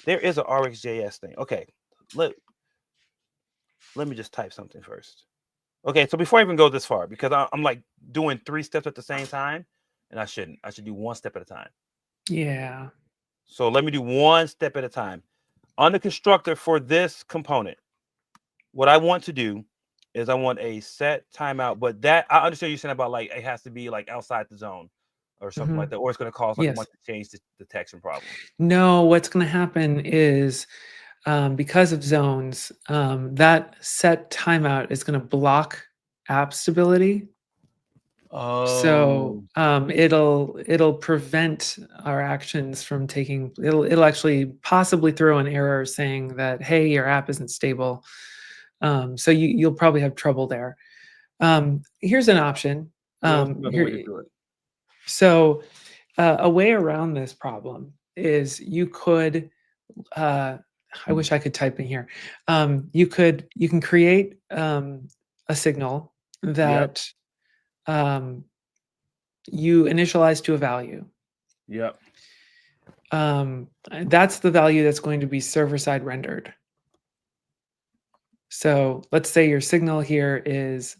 There is a RxJS thing. Okay, let me just type something first. Okay, so before I even go this far, because I'm like doing 3 steps at the same time, and I shouldn't. I should do 1 step at a time. Yeah. So let me do 1 step at a time. On the constructor for this component, what I want to do is I want a set timeout, but that I understand you're saying about like it has to be like outside the zone or something like that, or it's going to cause like a Yes. bunch of change detection problems. No, what's going to happen is because of zones, that set timeout is going to block app stability. So it'll prevent our actions from taking. It'll actually possibly throw an error saying that, hey, your app isn't stable. So you'll probably have trouble there. Here's an option. Another way to do it. So a way around this problem is you could. I wish I could type in here. You can create a signal that you initialize to a value. Yep. That's the value that's going to be server-side rendered. So let's say your signal here is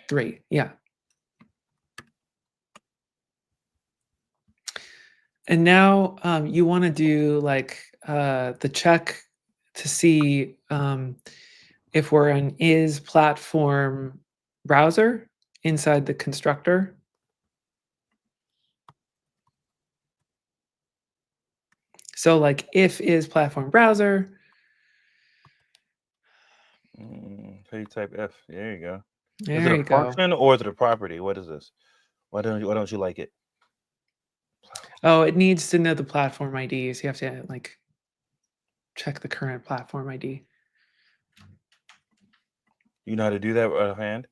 3. Yeah. And now you want to do like the check to see if we're an is platform browser inside the constructor. So like if is platform browser. So you type F. There you go. There Is it you a go. function or is it a property? What is this? Why don't you like it? Oh, it needs to know the platform ID. So you have to like check the current platform ID. You know how to do that with a hand?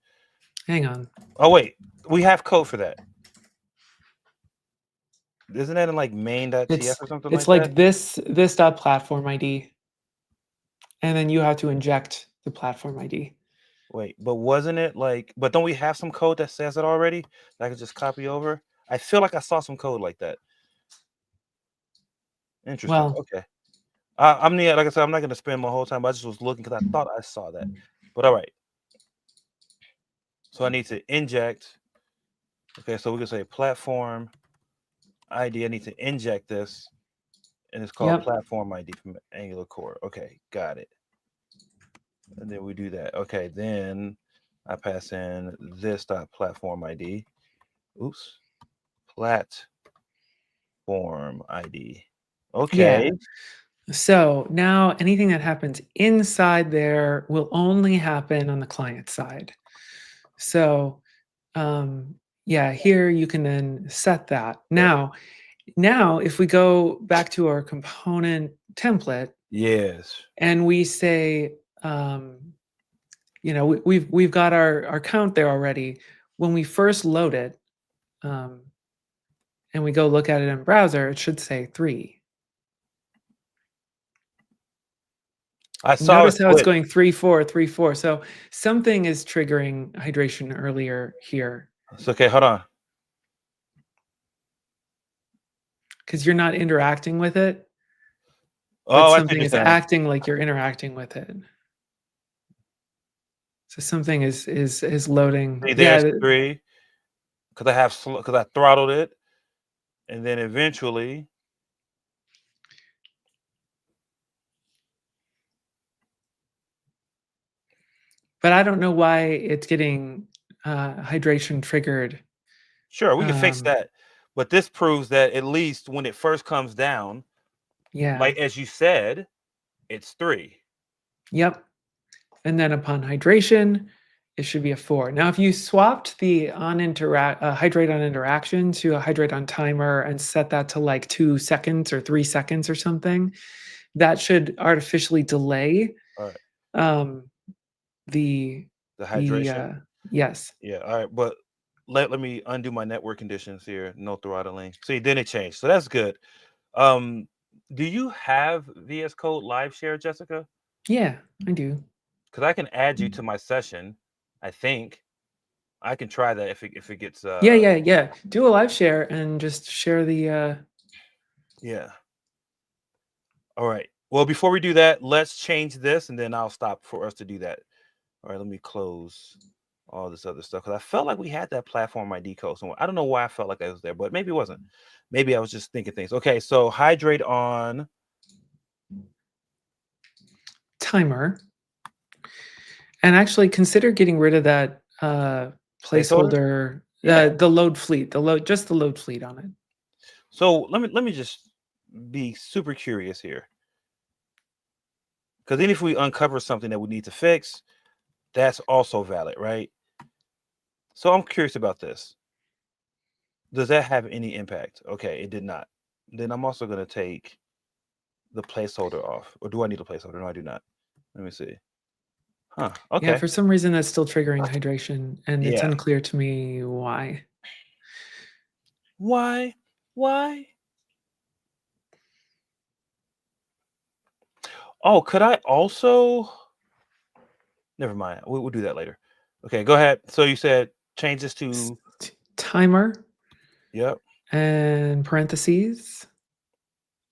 Hang on. Oh wait, we have code for that. Isn't that in like main.tf or something It's like like that? this dot platform ID. And then you have to inject the platform ID. Wait, but wasn't it like? But don't we have some code that says it already? That I could just copy over. I feel like I saw some code like that. Interesting. Well, Okay. Like I said, I'm not gonna spend my whole time. I just was looking because I thought I saw that. But all right. So I need to inject. Okay, so we can say platform ID. I need to inject this, and it's called platform ID from Angular Core. Okay, got it. And then we do that. Okay, then I pass in this dot platform ID. Oops, platform ID. Okay. yeah. So now anything that happens inside there will only happen on the client side. So yeah, here you can then set that. Now if we go back to our component template, Yes. and we say, we've got our count there already. When we first load it, and we go look at it in browser, it should say 3. I saw Notice how it's split. going 3, 4, 3, 4. So something is triggering hydration earlier here. It's okay. Hold on. Because you're not interacting with it. Oh, But I see what something you're is saying. acting like you're interacting with it. So something is loading. See, there's 3 because I throttled it, and then eventually. But I don't know why it's getting hydration triggered. Sure, we can fix that, but this proves that at least when it first comes down, like as you said, it's 3. Yep. And then upon hydration, it should be a 4. Now, if you swapped the hydrate on interaction to a hydrate on timer and set that to like 2 seconds or 3 seconds or something, that should artificially delay All right. The hydration. Yes. Yeah. All right, but let me undo my network conditions here. No throttling. See, then it changed, so that's good. Do you have VS Code Live Share, Jessica? Yeah, I do. Because I can add you to my session. I think I can try that if it gets. Yeah. Do a live share and just share the. Yeah. All right. Well, before we do that, let's change this, and then I'll stop for us to do that. All right. Let me close all this other stuff because I felt like we had that platform ID code somewhere. I don't know why I felt like I was there, but maybe it wasn't. Maybe I was just thinking things. Okay. So hydrate on Timer. And actually consider getting rid of that placeholder. The load fleet. The load fleet on it. So let me just be super curious here. Because then if we uncover something that we need to fix, that's also valid, right? So I'm curious about this. Does that have any impact? Okay, it did not. Then I'm also going to take the placeholder off. Or do I need a placeholder? No, I do not. Let me see. Huh. Okay. Yeah, for some reason that's still triggering hydration, and it's unclear to me why. Why? Oh, could I also? Never mind. We'll do that later. Okay, go ahead. So you said change this to timer yep. and parentheses,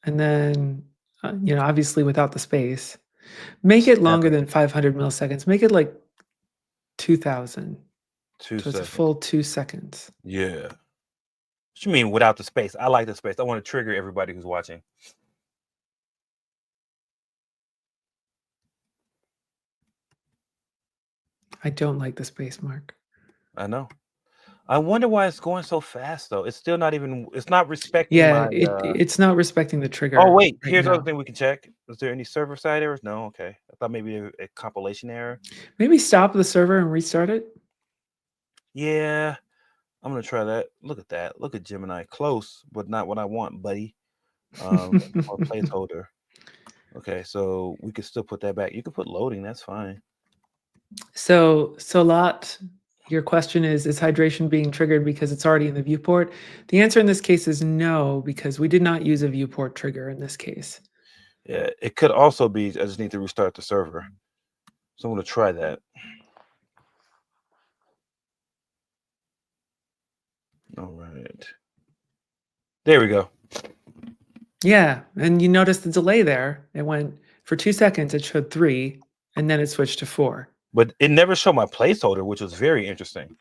and then obviously without the space. Make it longer than 500 milliseconds. Make it like 2000. 2 So it's a seconds. full 2 seconds. Yeah. What you mean without the space? I like the space. I want to trigger everybody who's watching. I don't like the space, Mark. I know. I wonder why it's going so fast though. It's still not even. It's not respecting Yeah, my. it's not respecting the trigger. Oh wait, right here's now. another thing we can check. Is there any server side errors? No. Okay, I thought maybe a compilation error. Maybe stop the server and restart it. Yeah, I'm gonna try that. Look at that. Look at Gemini. Close, but not what I want, buddy. Or placeholder. Okay, so we could still put that back. You could put loading. That's fine. So Lot, your question is hydration being triggered because it's already in the viewport? The answer in this case is no, because we did not use a viewport trigger in this case. Yeah, it could also be I just need to restart the server. So I'm gonna try that. All right. There we go. Yeah, and you notice the delay there. It went for 2 seconds, it showed 3, and then it switched to 4. But it never showed my placeholder, which was very interesting.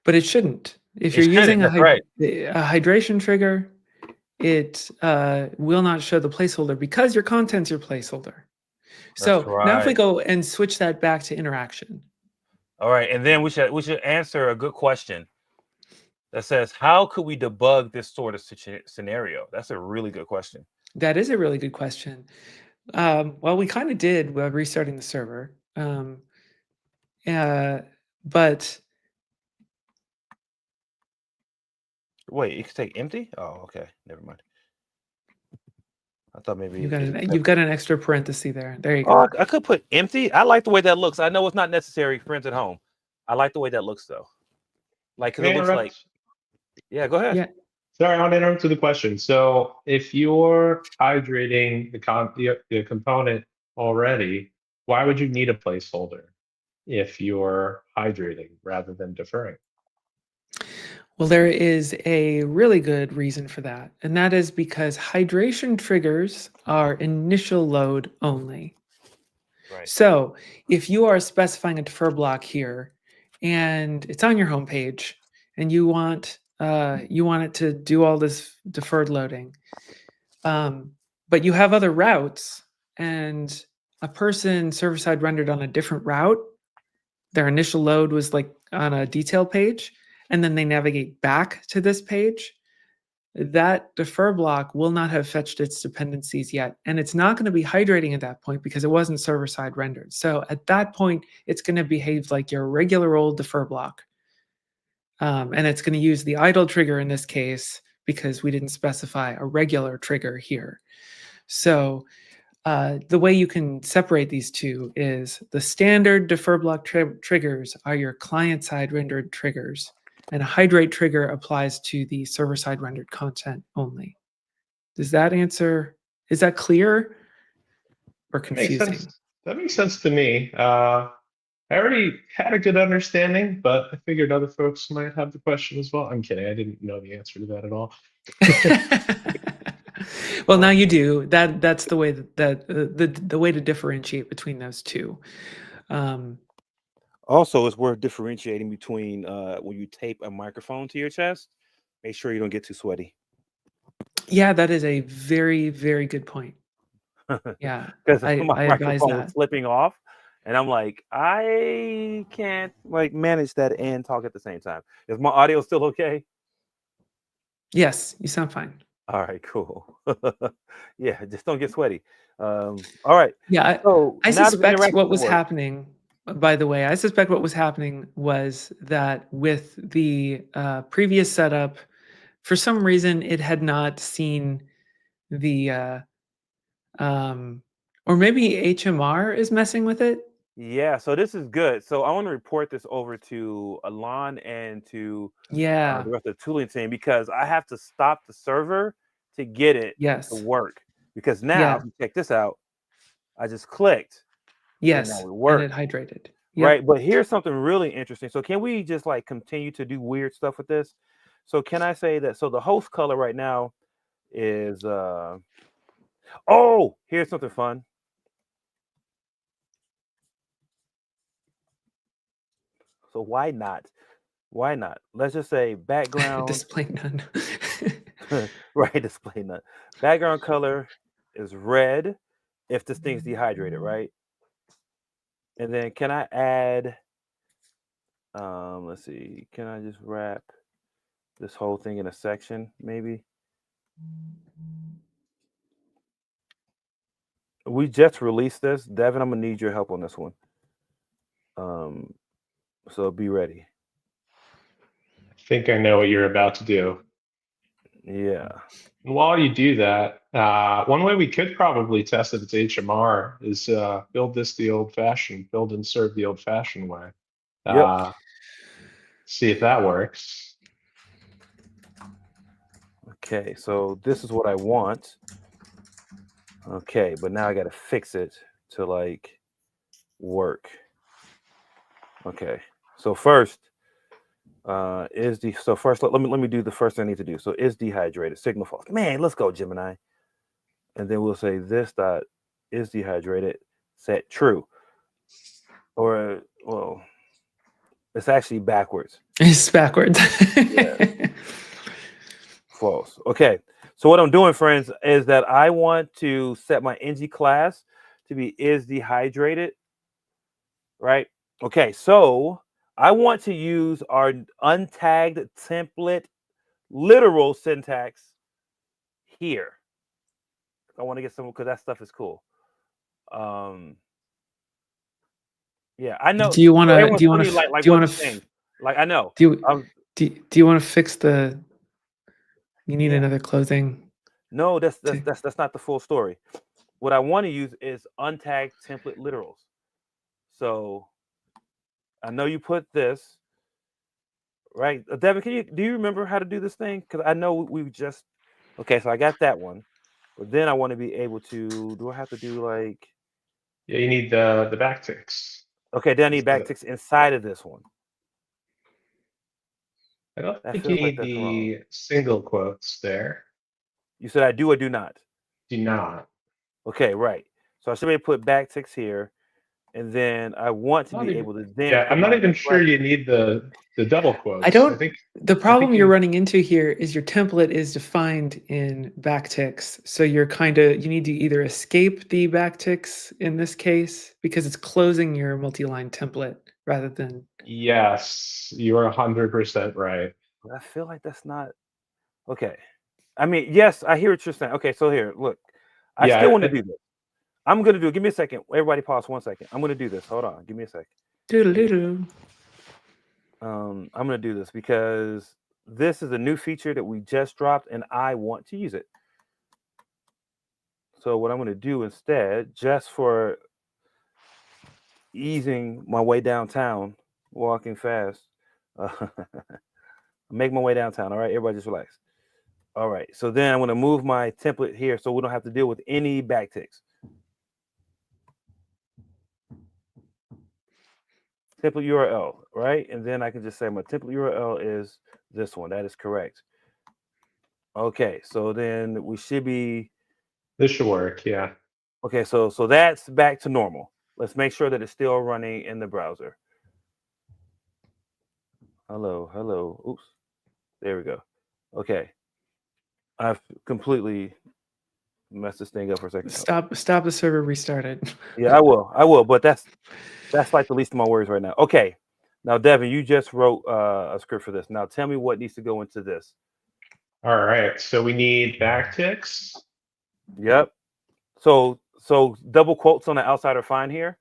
But it shouldn't. If It you're using shouldn't, that's right. a hydration trigger, it will not show the placeholder because your content's your placeholder. So now if we right. go and switch that back to interaction. All right, and then we should answer a good question that says, how could we debug this sort of scenario? That's a really good question. That is a really good question. Well, we kind of did while restarting the server. But Wait, you could take empty? Oh, okay. Never mind. I thought maybe you've got an extra parenthesis there. There you go. Oh, I could put empty. I like the way that looks. I know it's not necessary, friends at home. I like the way that looks though. Like, because it looks like. Yeah, go ahead. Yeah. Sorry, I want to interrupt to the question. So if you're hydrating the component already, why would you need a placeholder if you're hydrating rather than deferring? Well, there is a really good reason for that, and that is because hydration triggers are initial load only. Right. So if you are specifying a defer block here, and it's on your homepage, and you want it to do all this deferred loading, but you have other routes, and a person server-side rendered on a different route, their initial load was like on a detail page, and then they navigate back to this page, that defer block will not have fetched its dependencies yet. And it's not going to be hydrating at that point because it wasn't server-side rendered. So at that point, it's going to behave like your regular old defer block. And it's going to use the idle trigger in this case because we didn't specify a regular trigger here. So the way you can separate these two is the standard defer block triggers are your client-side rendered triggers, and a hydrate trigger applies to the server-side rendered content only. Does that answer? Is that clear or confusing? That makes sense to me. I already had a good understanding, but I figured other folks might have the question as well. I'm kidding. I didn't know the answer to that at all. Well, now you do. That's the way the way to differentiate between those two. Also, it's worth differentiating between when you tape a microphone to your chest. Make sure you don't get too sweaty. Yeah, that is a very, very good point. Yeah, because I my advise microphone was that. slipping off, and I'm like, I can't like manage that and talk at the same time. Is my audio still okay? Yes, you sound fine. All right, cool. Yeah, just don't get sweaty. All right. Yeah, So I now the suspect what interaction was works. happening, by the way, I suspect what was happening was that with the previous setup, for some reason, it had not seen the, or maybe HMR is messing with it. Yeah, so this is good. So I want to report this over to Alon and to Yeah, the rest of the tooling team because I have to stop the server to get it to yes, work. Because now, yeah, if you check this out, I just clicked. And now yes, it and works. it hydrated. Yep. right? But here's something really interesting. So can we just like continue to do weird stuff with this? So can I say that? So the host color right now is oh, here's something fun. So why not? Why not? Let's just say background, Display none. right? Display none. Background color is red if this thing's dehydrated, right? And then can I add? Let's see. Can I just wrap this whole thing in a section, maybe? We just released this, Devin. I'm gonna need your help on this one. Um, so be ready. I think I know what you're about to do. Yeah. And while you do that, one way we could probably test if it's HMR is build this the old-fashioned, build and serve the old-fashioned way. Yep. See if that works. Okay. So this is what I want. Okay, but now I got to fix it to like work. Okay. So first, so first let me do the first thing I need to do. So is dehydrated, signal false. Man, let's go, Gemini. And then we'll say this dot is dehydrated, set true. Or well, it's actually backwards. It's backwards. Yeah. False. Okay. So what I'm doing, friends, is that I want to set my ng class to be is dehydrated, right? Okay. So I want to use our untagged template literal syntax here. I want to get some because that stuff is cool. Yeah, I know. Do you want to? Everyone's Do you want funny, to? like Do you what want you're to? saying. Like I know. Do you want to fix the? You need Yeah. another closing. No, that's not the full story. What I want to use is untagged template literals. So I know you put this right, Devin. Do you remember how to do this thing? Because I know we just okay. So I got that one, but then I want to be able to. Do I have to do like? Yeah, you need the backticks. Okay, then I need backticks inside of this one. I don't That think you feels like need that's wrong. the single quotes there. You said I do or do not. Do not. Okay, right. So I should be able to put backticks here, and then I want to be able to then. Yeah, put I'm not my even sure you need the double quotes. I don't. think The problem you're you- running into here is your template is defined in backticks. So you need to either escape the backticks in this case because it's closing your multi-line template rather than. Yes, you are 100% right. But I feel like that's not okay. I mean, yes, I hear what you're saying. Okay, so here, look, I Yeah, still want to do this. I'm gonna do it. Give me a second. Everybody, pause 1 second. I'm gonna do this. Hold on. Give me a second. Doodle-doodle. I'm gonna do this because this is a new feature that we just dropped, and I want to use it. So what I'm gonna do instead, just for easing my way downtown, walking fast, make my way downtown. All right, everybody, just relax. All right. So then I'm gonna move my template here, so we don't have to deal with any backticks. Template URL, right? And then I can just say my template URL is this one. That is correct. Okay, so then we should be this should work. Yeah. okay. So that's back to normal. Let's make sure that it's still running in the browser. Hello. Oops. There we go. Okay. I've completely messed this thing up for a second. Stop the server, restart it. Yeah, I will. But that's like the least of my worries right now. Okay. Now, Devin, you just wrote a script for this. Now, tell me what needs to go into this. All right. So we need backticks. Yep. So double quotes on the outside are fine here.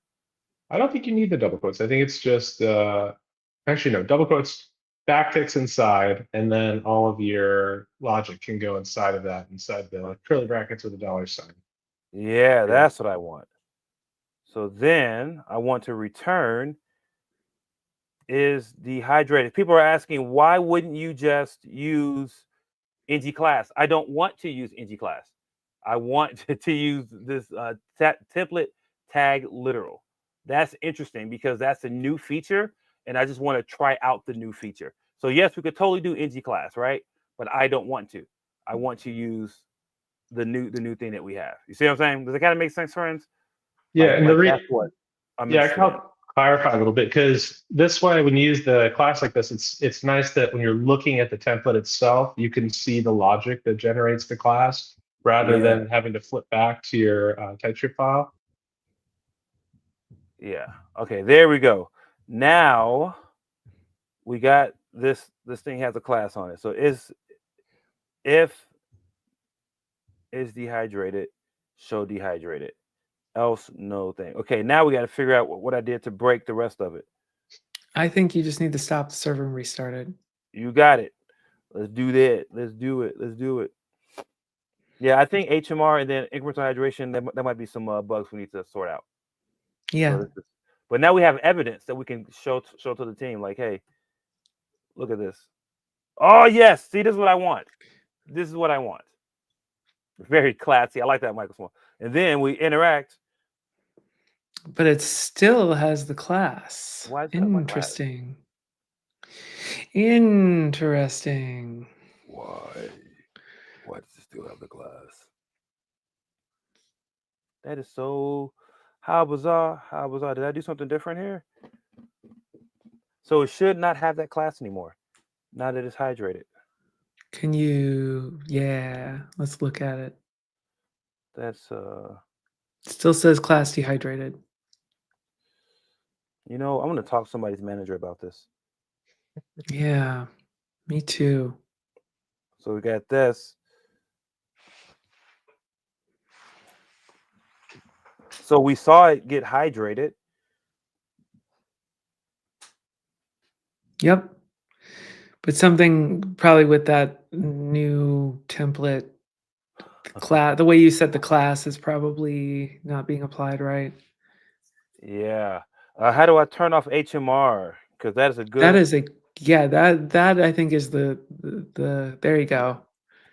I don't think you need the double quotes. I think it's just actually no, double quotes, backticks inside, and then all of your logic can go inside of that, inside the curly brackets with a $sign. Yeah, that's what I want. So then I want to return is dehydrated. People are asking, why wouldn't you just use ng class? I don't want to use ng class. I want to use this template tag literal. That's interesting because that's a new feature, and I just want to try out the new feature. So yes, we could totally do NG class, right? But I don't want to. I want to use the new thing that we have. You see what I'm saying? Does it kind of make sense, friends? Yeah, and That's what I'm yeah, I interested in. can clarify a little bit because this way, when you use the class like this, it's nice that when you're looking at the template itself, you can see the logic that generates the class rather Yeah. than having to flip back to your TypeScript file. Yeah. Okay, there we go. Now we got this thing has a class on it. So if is dehydrated, show dehydrated. Else no thing. Okay, now we got to figure out what I did to break the rest of it. I think you just need to stop the server and restart it. You got it. Let's do that. Let's do it. Let's do it. Yeah, I think HMR and then incremental hydration, there might be some bugs we need to sort out. Yeah. But now we have evidence that we can show to the team, like, hey, look at this. Oh yes, see, this is what I want. This is what I want. Very classy. I like that, Michael Small. And then we interact. But it still has the class. Why is that my class? Interesting. Interesting. Why? Why does it still have the class? That is so how bizarre. How bizarre. Did I do something different here? So it should not have that class anymore. Now that it's hydrated. Can you let's look at it. That's Still says class dehydrated. I'm gonna talk to somebody's manager about this. Yeah, me too. So we got this. So we saw it get hydrated. Yep. But something probably with that new template class, the way you set the class is probably not being applied right. Yeah. How do I turn off HMR? Because that is a good. That is that I think is the there you go.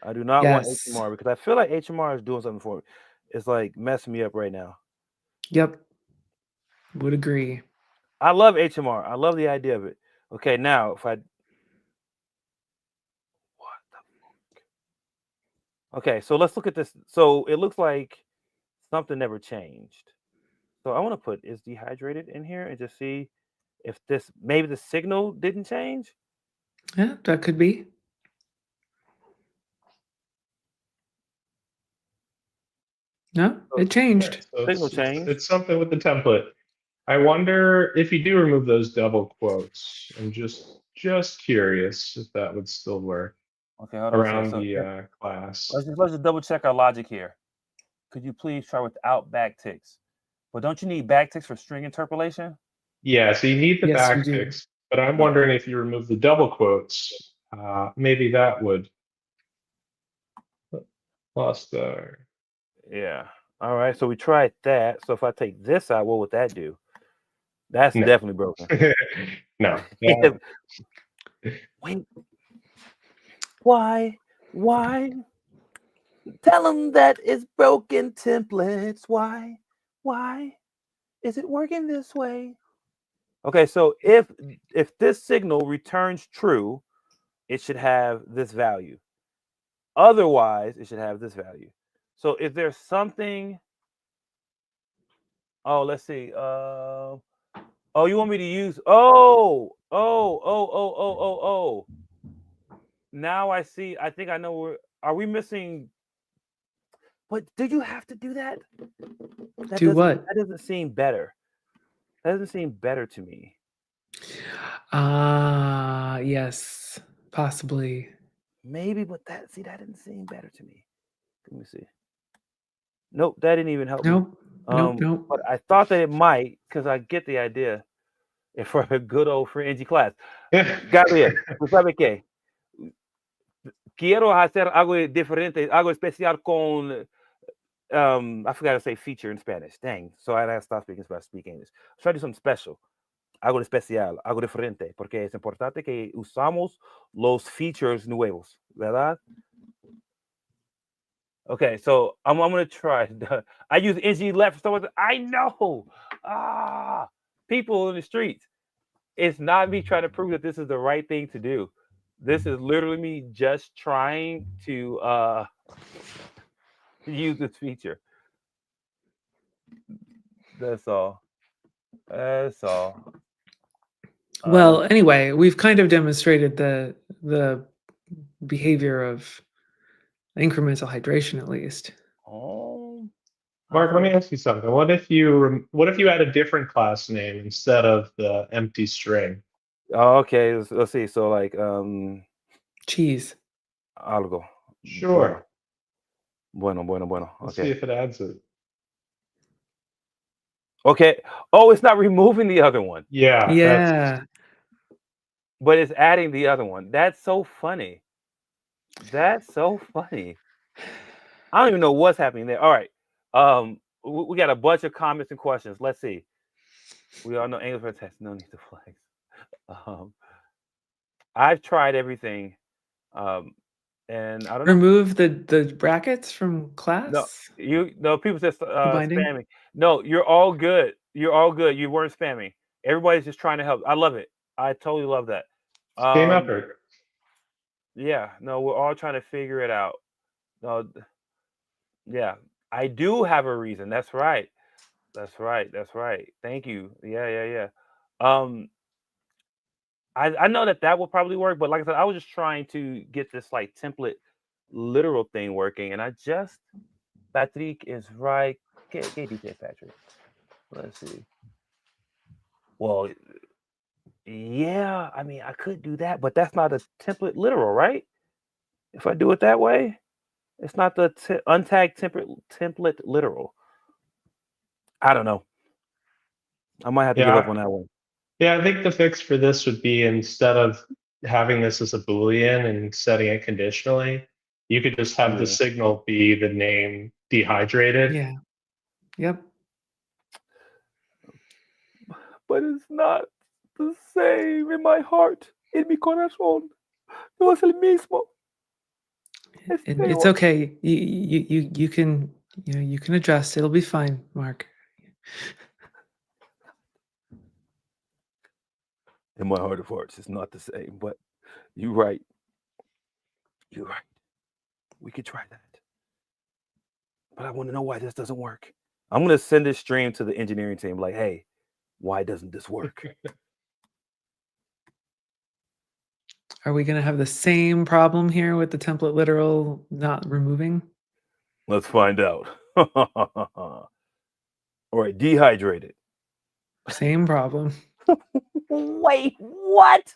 I do not want Yes. HMR because I feel like HMR is doing something for me. It's like messing me up right now. Yep. Would agree. I love HMR. I love the idea of it. Okay, now if I what the fuck? Okay, so let's look at this. So it looks like something never changed. So I want to put is dehydrated in here and just see if maybe the signal didn't change. Yeah, that could be. No, it changed. So Signal change. it's something with the template. I wonder if you do remove those double quotes. I'm just curious if that would still work Okay, hold on. around So the class. let's just double check our logic here. Could you please try without backticks? But don't you need backticks for string interpolation? Yeah, so you need the Yes, you do. backticks, but I'm wondering if you remove the double quotes, maybe that would. Lost there. Yeah. All right. So we tried that. So if I take this out, what would that do? That's No. definitely broken. No. Wait. Why? Why? Tell them that it's broken templates. Why? Why is it working this way? Okay, so if this signal returns true, it should have this value. Otherwise, it should have this value. So if there's something, let's see. You want me to use? Oh. Now I see. I think I know where. Are we missing? But do you have to do that? Do what? That doesn't seem better. That doesn't seem better to me. Yes, possibly. Maybe, but that didn't seem better to me. Let me see. Nope, that didn't even help me. Nope. But I thought that it might, because I get the idea. For a good old free NG class. Gabriel, ¿tú sabes qué? Quiero hacer algo diferente, algo especial con I forgot to say feature in Spanish. Dang. So I stop speaking Spanish, speak English. Try to do something special. Algo especial, algo diferente, porque es importante que usamos los features nuevos, ¿verdad? Okay, so I'm going to try. I use NG left for someone. I know. People in the streets. It's not me trying to prove that this is the right thing to do. This is literally me just trying to use this feature. That's all. That's all. Well, anyway, we've kind of demonstrated the behavior of incremental hydration, at least. Oh, Mark, let me ask you something. What if you had a different class name instead of the empty string? okay. Let's see. So like Cheese. algo. Sure. Bueno. Let's Okay. see if it adds it. Okay. Oh, it's not removing the other one, Yeah. Yeah. but it's adding the other one. That's so funny. That's so funny. I don't even know what's happening there. All right. We got a bunch of comments and questions. Let's see. We all know English for text. No need to flex. I've tried everything, and I don't know. Remove the brackets from class. No. People said binding? spamming. No, you're all good. You're all good. You weren't spamming. Everybody's just trying to help. I love it. I totally love that. Team effort. Yeah. No, we're all trying to figure it out. No. Yeah. I do have a reason. That's right. That's right. Thank you. Yeah. I know that will probably work, but like I said, I was just trying to get this like template literal thing working, and Patrick is right. ¿Qué dice Patrick? Let's see. Well, yeah, I mean, I could do that, but that's not a template literal, right? If I do it that way, it's not the untagged template literal. I don't know. I might have to give up on that one. Yeah, I think the fix for this would be, instead of having this as a Boolean and setting it conditionally, you could just have the signal be the name dehydrated. Yeah. Yep. But it's not the same in my heart. En mi corazón. No es el mismo. It's okay. You can you can adjust. It'll be fine, Mark. In my heart of hearts, it's not the same. But you're right. You're right. We could try that. But I want to know why this doesn't work. I'm going to send this stream to the engineering team like, hey, why doesn't this work? Are we going to have the same problem here with the template literal not removing? Let's find out. All right, dehydrated. Same problem. Wait, what?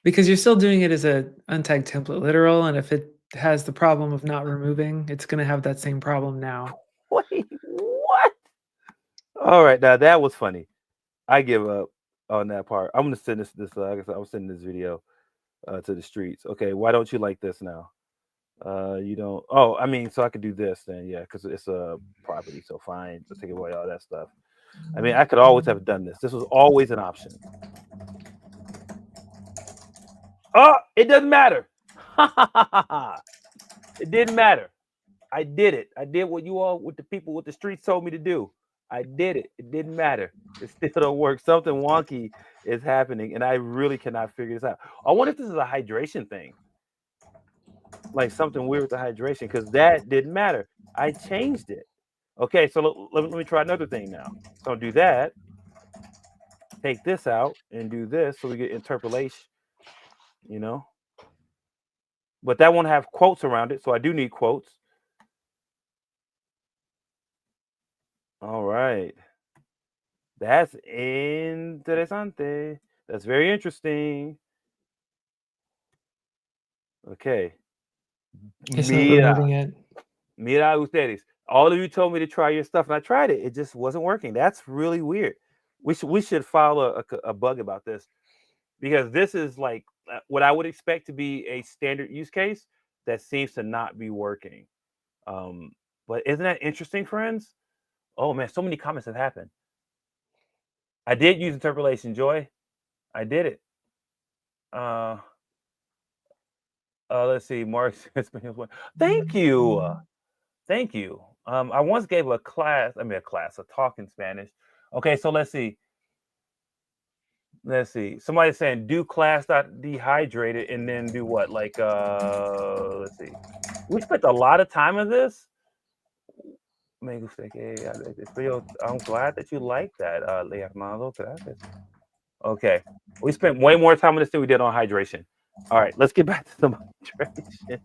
Because you're still doing it as a untagged template literal, and if it has the problem of not removing, it's going to have that same problem now. Wait, what? All right, now that was funny. I give up on that part. I'm gonna send this. Like I said, I'm sending this video to the streets. Okay, why don't you like this now? You don't. Oh, I mean, so I could do this then, yeah, because it's a property. So fine, let's take away all that stuff. I mean, I could always have done this. This was always an option. Oh, it doesn't matter. It didn't matter. I did it. I did what you all, with the people with the streets told me to do. I did it. It didn't matter. It still don't work. Something wonky is happening, and I really cannot figure this out. I wonder if this is a hydration thing, like something weird with the hydration, because that didn't matter. I changed it. Okay, so let me try another thing now. So do that. Take this out and do this, so we get interpolation. You know, but that won't have quotes around it, so I do need quotes. All right. That's interesante. That's very interesting. Okay. It's not removing it. Mira ustedes. All of you told me to try your stuff, and I tried it. It just wasn't working. That's really weird. We should file a bug about this, because this is like what I would expect to be a standard use case that seems to not be working. But isn't that interesting, friends? Oh man, so many comments have happened. I did use interpolation, Joy. I did it. Let's see. Mark, thank you. Thank you. I once gave a talk in Spanish. Okay, so let's see. Let's see. Somebody's saying do class dot dehydrated and then do what? Like let's see. We spent a lot of time on this. Me gusta que I'm glad that you like that, Leonardo. Gracias. Okay. We spent way more time on this than we did on hydration. All right, let's get back to some hydration.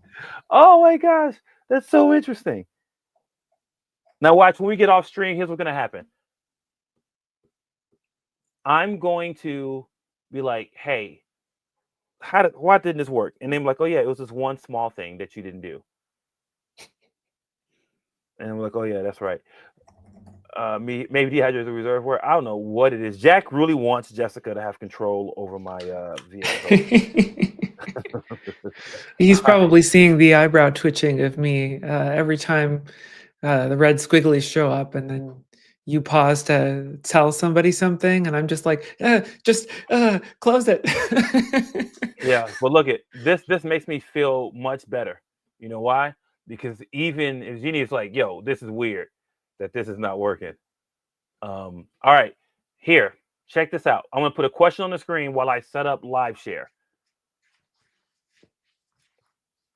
Oh my gosh, that's so interesting. Now watch, when we get off stream, here's what's gonna happen. I'm going to be like, hey, why didn't this work? And they're like, oh yeah, it was this one small thing that you didn't do. And I'm like, oh yeah, that's right. Maybe dehydrated reservoir. I don't know what it is. Jack really wants Jessica to have control over my vehicle. He's probably seeing the eyebrow twitching of me every time the red squigglies show up, and then you pause to tell somebody something, and I'm just like, just close it. Yeah, but look at this. This makes me feel much better. You know why? Because even if Jeannie's like, yo, this is weird that this is not working. All right, here, check this out. I'm gonna put a question on the screen while I set up live share.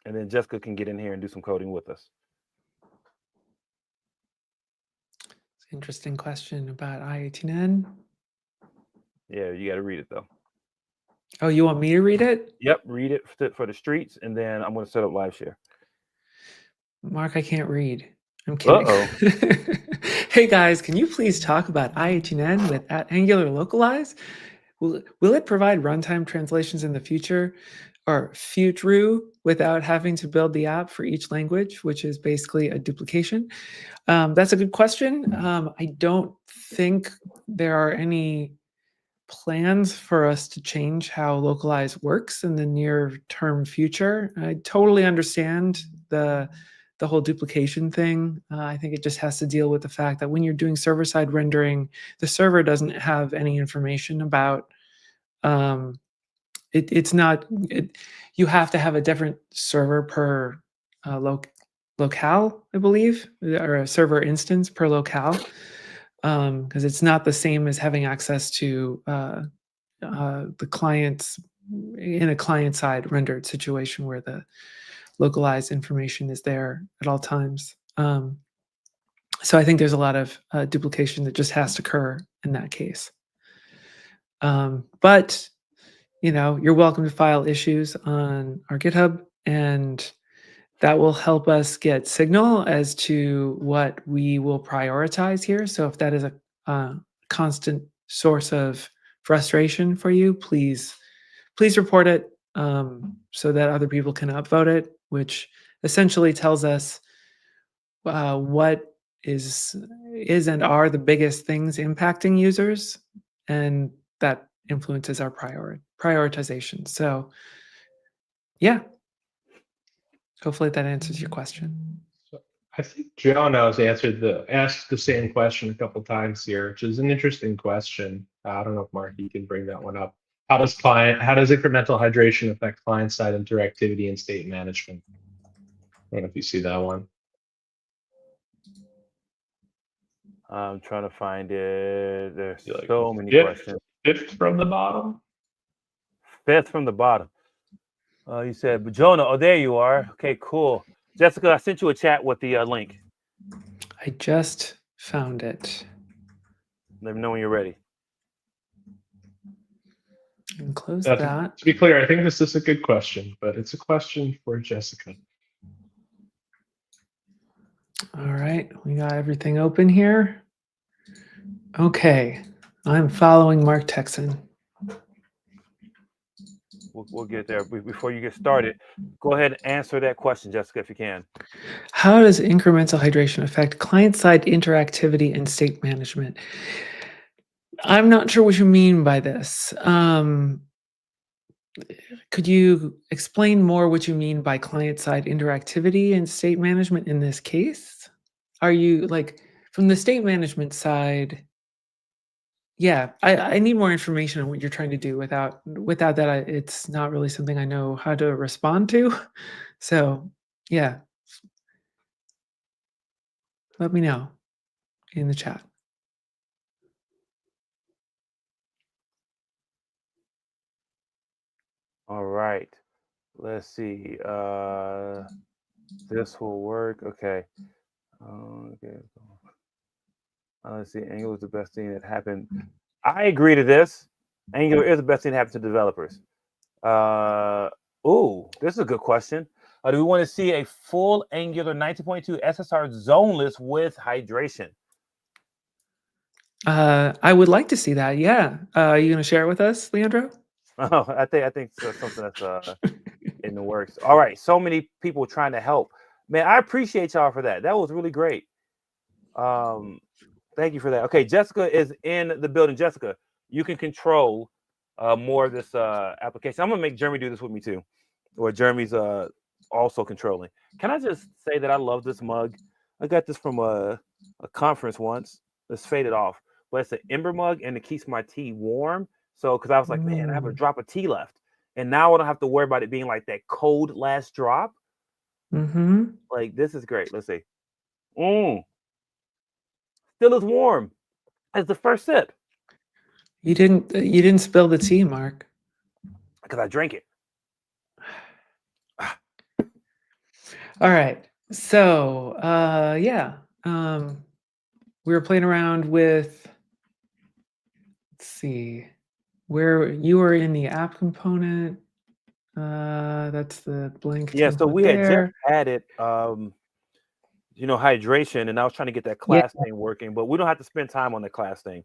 And then Jessica can get in here and do some coding with us. Interesting question about I-18N. Yeah, you got to read it though. Oh, you want me to read it? Yep, read it for the streets, and then I'm going to set up live share. Mark, I can't read. I'm kidding. Hey guys, can you please talk about I-18N with Angular Localize? Will it provide runtime translations in the future, or future, without having to build the app for each language, which is basically a duplication? That's a good question. I don't think there are any plans for us to change how Localize works in the near-term future. I totally understand the whole duplication thing. I think it just has to deal with the fact that when you're doing server-side rendering, the server doesn't have any information about it's not. You have to have a different server per locale, I believe, or a server instance per locale, because it's not the same as having access to the clients in a client-side rendered situation where the localized information is there at all times. So I think there's a lot of duplication that just has to occur in that case. But you're welcome to file issues on our GitHub, and that will help us get signal as to what we will prioritize here. So if that is a constant source of frustration for you, please report it so that other people can upvote it, which essentially tells us what is and are the biggest things impacting users, and that influences our prioritization. So yeah, hopefully that answers your question. So I think Jonah has asked the same question a couple times here, which is an interesting question. I don't know if Mark, you can bring that one up. How does incremental hydration affect client-side interactivity and state management? I don't know if you see that one. I'm trying to find it. There's so many questions. Fifth from the bottom? Fifth from the bottom. You said, but Jonah, oh, there you are. Okay, cool. Jessica, I sent you a chat with the link. I just found it. Let me know when you're ready. And close that. To be clear, I think this is a good question, but it's a question for Jessica. All right, we got everything open here. Okay, I'm following Mark Texan. We'll get there. Before you get started, go ahead and answer that question, Jessica, if you can. How does incremental hydration affect client-side interactivity and state management? I'm not sure what you mean by this. Could you explain more what you mean by client-side interactivity and state management in this case? Are you like from the state management side? Yeah, I need more information on what you're trying to do. Without that, it's not really something I know how to respond to. So, yeah. let me know in the chat. All right. Let's see. This will work. Okay. Okay. Let's see. Angular is the best thing that happened. I agree to this. Angular is the best thing that happened to developers. This is a good question. Do we want to see a full Angular 19.2 SSR zoneless with hydration? I would like to see that. Yeah. Are you going to share it with us, Leandro? Oh, I think that's something that's in the works. All right, so many people trying to help. Man, I appreciate y'all for that. That was really great. Thank you for that. Okay, Jessica is in the building. Jessica, you can control more of this application. I'm gonna make Jeremy do this with me too, or Jeremy's also controlling. Can I just say that I love this mug? I got this from a conference once. It's faded off, but it's an ember mug and it keeps my tea warm. So, because I was like, man, I have a drop of tea left, and now I don't have to worry about it being like that cold last drop. Like, this is great. Let's see. Still is warm as the first sip You didn't spill the tea, Mark. because I drank it. All right. So, yeah. We were playing around with, let's see, where you were in the app component. That's the blank Yeah, so template we had just there. added hydration, and I was trying to get that class thing working, but we don't have to spend time on the class thing.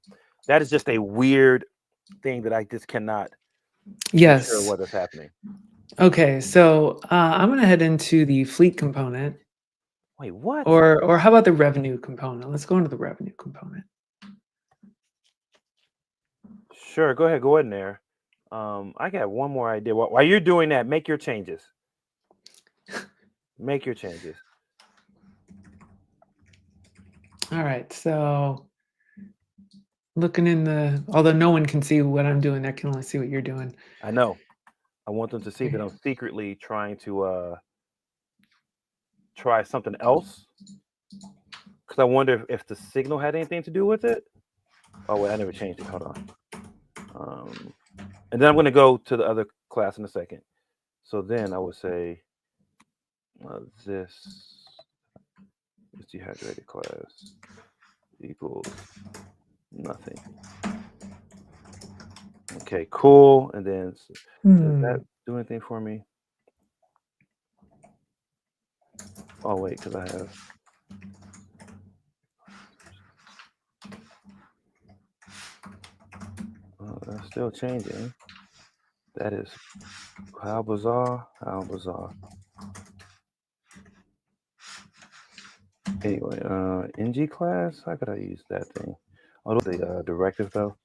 That is just a weird thing that I just cannot be sure what is happening. Okay, so I'm going to head into the fleet component. Wait, what? Or how about the revenue component? Let's go into the revenue component. Sure, go ahead in there. I got one more idea. While you're doing that, make your changes. Make your changes. All right, so looking in the, although no one can see what I'm doing, I can only see what you're doing. I know. I want them to see that I'm secretly trying to try something else. Because I wonder if the signal had anything to do with it. Oh, wait, I never changed it. Hold on. And then I'm going to go to the other class in a second. So then I would say this dehydrated class equals nothing. Okay, cool. And then does that do anything for me? Oh, wait, because I have... Oh, that's still changing. That is how bizarre. How bizarre. Anyway, NG class, how could I use that thing? Oh, the directive though?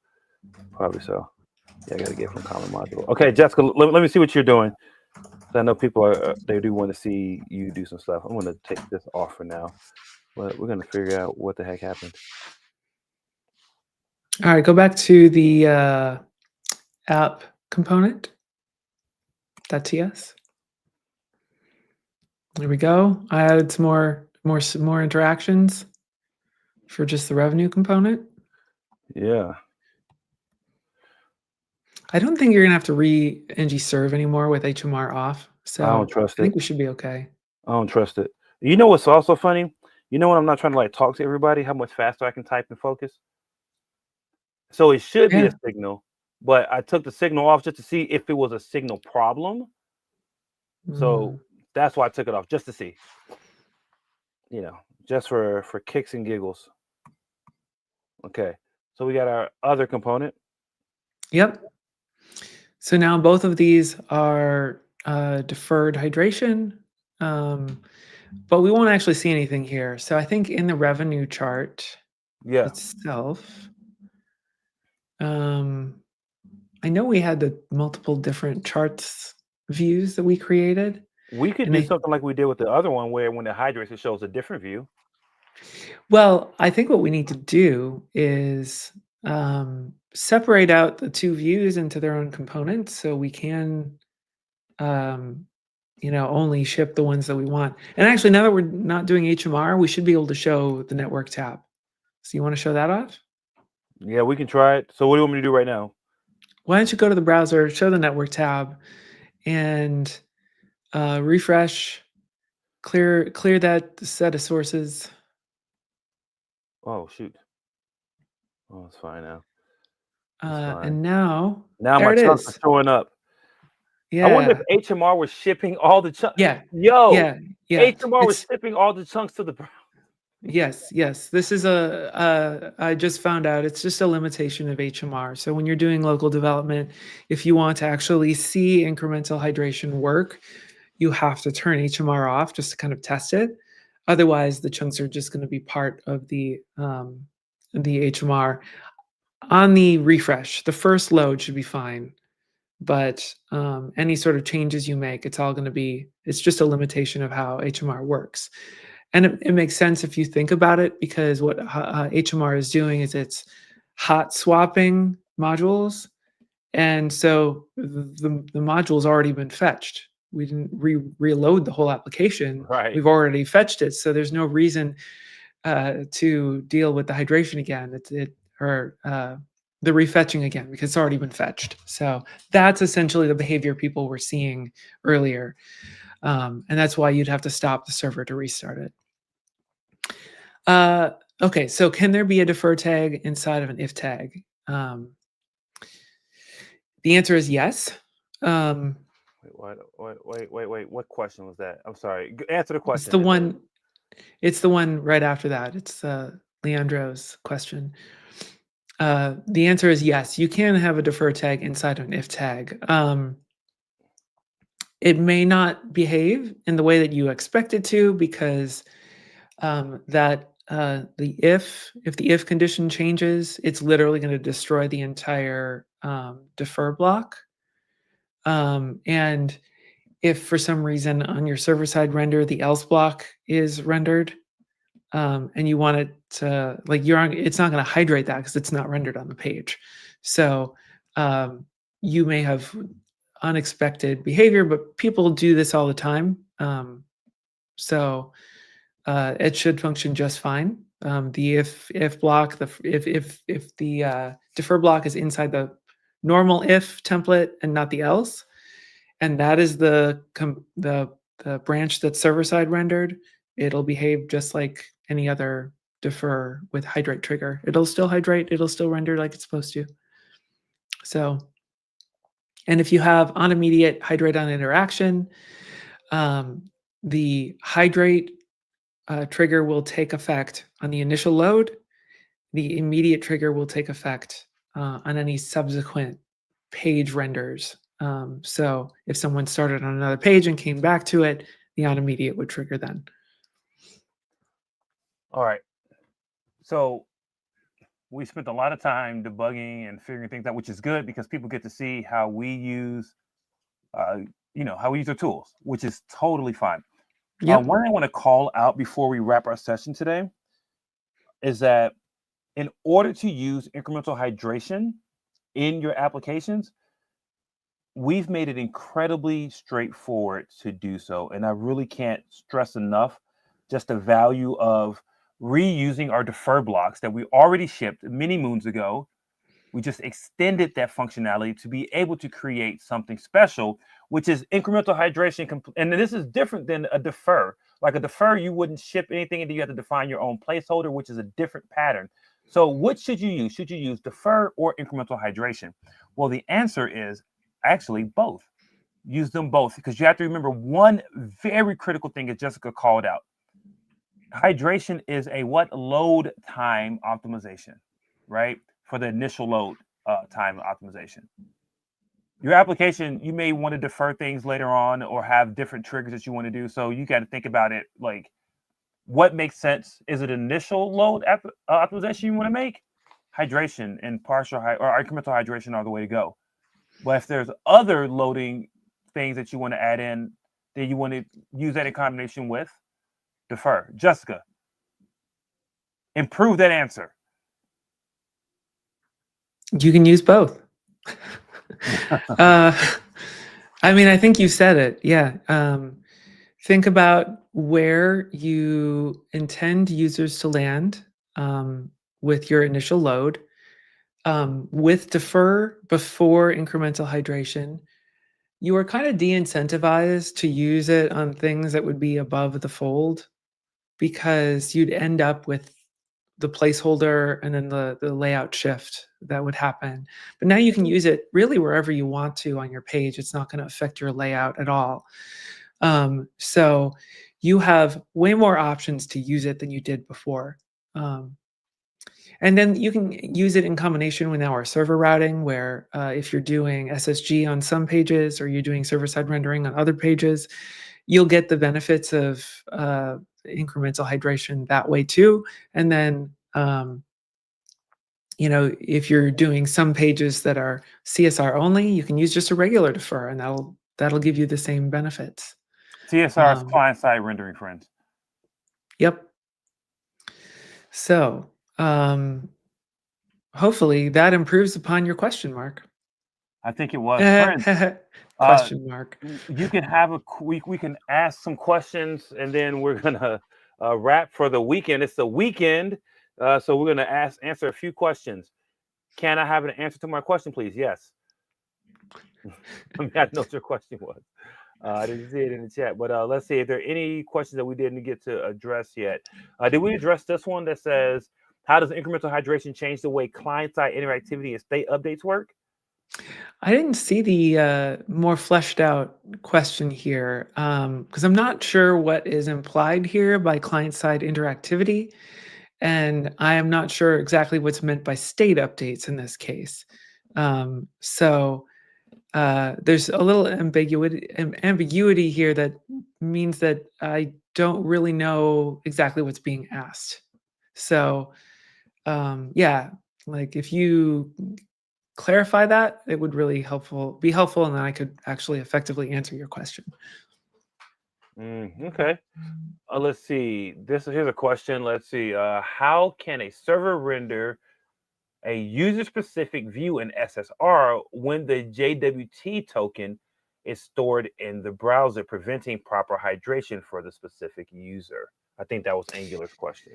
Probably so. Yeah, I gotta get from common module. Okay, Jessica, let me see what you're doing. I know people they do want to see you do some stuff. I'm gonna take this off for now, but we're gonna figure out what the heck happened. All right, go back to the app component. .ts. There we go. I added some more interactions for just the revenue component. Yeah. I don't think you're gonna have to re-ng serve anymore with HMR off. So I don't trust it. I think we should be okay. I don't trust it. You know what's also funny? You know when I'm not trying to like talk to everybody, how much faster I can type and focus? So it should be a signal, but I took the signal off just to see if it was a signal problem. So that's why I took it off, just to see. Just for kicks and giggles. Okay, so we got our other component. Yep. So now both of these are deferred hydration, but we won't actually see anything here. So I think in the revenue chart itself, I know we had the multiple different charts views that we created. We could do something like we did with the other one, where when it hydrates, it shows a different view. Well, I think what we need to do is separate out the two views into their own components, so we can only ship the ones that we want. And actually, now that we're not doing HMR, we should be able to show the network tab. So you want to show that off? Yeah, we can try it. So what do you want me to do right now? Why don't you go to the browser, show the network tab, and refresh, clear that set of sources. Oh shoot. Oh, it's fine now. It's fine. And now Now there my it chunks are is. showing up. Yeah. I wonder if HMR was shipping all the chunks. Yeah. Yo, Yeah. HMR was It's shipping all the chunks to the yes. This is I just found out it's just a limitation of HMR. So when you're doing local development, if you want to actually see incremental hydration work, you have to turn HMR off just to kind of test it. Otherwise, the chunks are just going to be part of the HMR. On the refresh, the first load should be fine, but any sort of changes you make, it's just a limitation of how HMR works. And it makes sense if you think about it, because what HMR is doing is it's hot swapping modules. And so the module's already been fetched. We didn't reload the whole application. Right. We've already fetched it. So there's no reason to deal with the hydration again. The refetching again, because it's already been fetched. So that's essentially the behavior people were seeing earlier. And that's why you'd have to stop the server to restart it. Okay, so can there be a defer tag inside of an if tag? The answer is yes. Wait, what question was that? I'm sorry. Answer the question. It's the one right after that. It's Leandro's question. The answer is yes. You can have a defer tag inside of an if tag. It may not behave in the way that you expect it to, because if the if condition changes, it's literally going to destroy the entire defer block. And if for some reason on your server side render the else block is rendered, and you want it to, it's not going to hydrate that because it's not rendered on the page. So you may have unexpected behavior, but people do this all the time. So it should function just fine. The if block, if the defer block is inside the normal if template and not the else, and that is the branch that's server side rendered, it'll behave just like any other defer with hydrate trigger. It'll still hydrate, it'll still render like it's supposed to. So, and if you have on immediate hydrate on interaction, the hydrate trigger will take effect on the initial load. The immediate trigger will take effect on any subsequent page renders. So if someone started on another page and came back to it, the on immediate would trigger then. All right. So we spent a lot of time debugging and figuring things out, which is good because people get to see how we use, how we use our tools, which is totally fine. Yep. One thing I want to call out before we wrap our session today is that in order to use incremental hydration in your applications, we've made it incredibly straightforward to do so. And I really can't stress enough just the value of reusing our defer blocks that we already shipped many moons ago. We just extended that functionality to be able to create something special, which is incremental hydration. And this is different than a defer. Like a defer, you wouldn't ship anything and you have to define your own placeholder, which is a different pattern. So what should you use? Should you use defer or incremental hydration? Well, the answer is actually both. Use them both, because you have to remember one very critical thing, as Jessica called out. Hydration is a load time optimization, right? For the initial load time optimization. Your application, you may want to defer things later on or have different triggers that you want to do. So you got to think about it like, what makes sense? Is it initial load optimization you want to make? Hydration and partial or incremental hydration are the way to go. But if there's other loading things that you want to add in, then you want to use that in combination with defer. Jessica, improve that answer. You can use both. I I mean, I think you said it. Yeah. Think about where you intend users to land with your initial load. With defer before incremental hydration, you are kind of de-incentivized to use it on things that would be above the fold because you'd end up with the placeholder and then the layout shift that would happen. But now you can use it really wherever you want to on your page. It's not going to affect your layout at all. So you have way more options to use it than you did before. And then you can use it in combination with our server routing, where if you're doing SSG on some pages or you're doing server-side rendering on other pages, you'll get the benefits of incremental hydration that way too. And then, if you're doing some pages that are CSR only, you can use just a regular defer, and that'll give you the same benefits. CSR is client-side rendering, friends. Yep. So hopefully that improves upon your question mark. I think it was. Friends, question mark. You can have we can ask some questions, and then we're gonna wrap for the weekend. It's the weekend, so we're gonna answer a few questions. Can I have an answer to my question, please? Yes. I mean, I know what your question was. I didn't see it in the chat, but let's see if there are any questions that we didn't get to address yet. Did we address this one that says, how does incremental hydration change the way client-side interactivity and state updates work? I didn't see the more fleshed out question here because I'm not sure what is implied here by client-side interactivity, and I am not sure exactly what's meant by state updates in this case. So there's a little ambiguity here that means that I don't really know exactly what's being asked. So yeah, like if you clarify that, it would really be helpful, and then I could actually effectively answer your question. Okay. Let's see. Here's a question. Let's see. How can a server render a user-specific view in SSR when the JWT token is stored in the browser, preventing proper hydration for the specific user? I think that was Angular's question.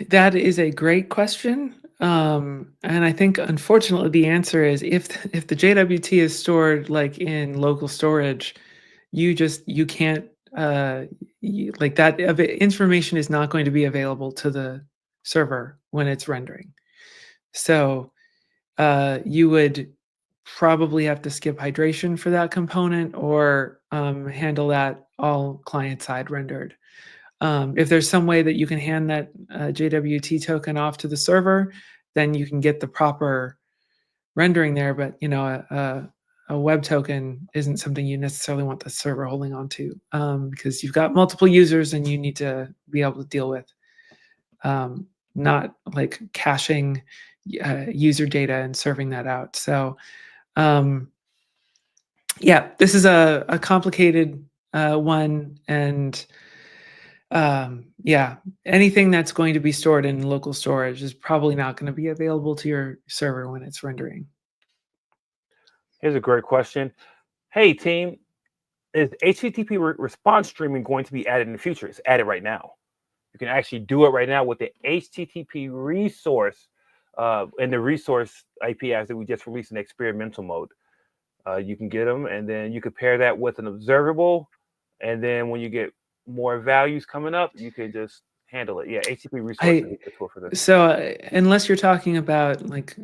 That is a great question, and I think unfortunately the answer is if the JWT is stored like in local storage, you can't like that information is not going to be available to the server when it's rendering. So you would probably have to skip hydration for that component or handle that all client-side rendered. If there's some way that you can hand that JWT token off to the server, then you can get the proper rendering there. But a web token isn't something you necessarily want the server holding on to because you've got multiple users and you need to be able to deal with not like caching user data and serving that out. So yeah, this is a complicated one, and yeah, anything that's going to be stored in local storage is probably not going to be available to your server when it's rendering. Here's a great question. Hey, team, is HTTP response streaming going to be added in the future? It's added right now. You can actually do it right now with the HTTP resource and the resource APIs that we just released in experimental mode. You can get them, and then you can pair that with an observable, and then when you get more values coming up, you can just handle it. Yeah, HTTP resource is a good tool for this. So unless you're talking about like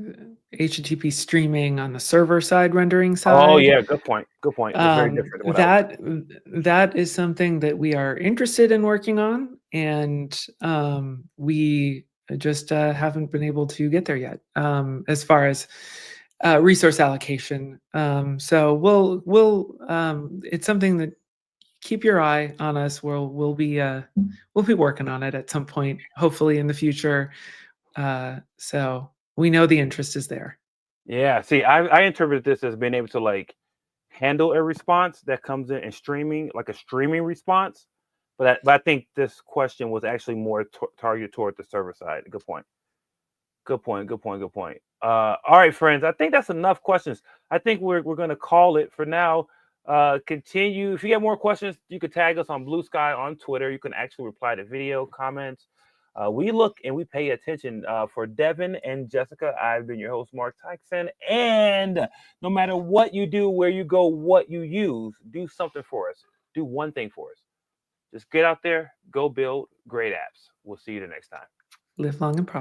HTTP streaming on the server side rendering side. Oh yeah, good point. Good point. It's very different. That is something that we are interested in working on, and we just haven't been able to get there yet as far as resource allocation. So we'll it's something that keep your eye on us. We'll be working on it at some point, hopefully in the future. So we know the interest is there. Yeah. See, I interpret this as being able to like handle a response that comes in streaming, like a streaming response. But I think this question was actually more targeted toward the server side. Good point. Good point. Good point. Good point. All right, friends. I think that's enough questions. I think we're going to call it for now. Continue. If you get more questions, you can tag us on Blue Sky on Twitter. You can actually reply to video comments. We look and we pay attention. For Devin and Jessica, I've been your host, Mark Tyson. And no matter what you do, where you go, what you use, do something for us. Do one thing for us. Just get out there, go build great apps. We'll see you the next time. Live long and prosper.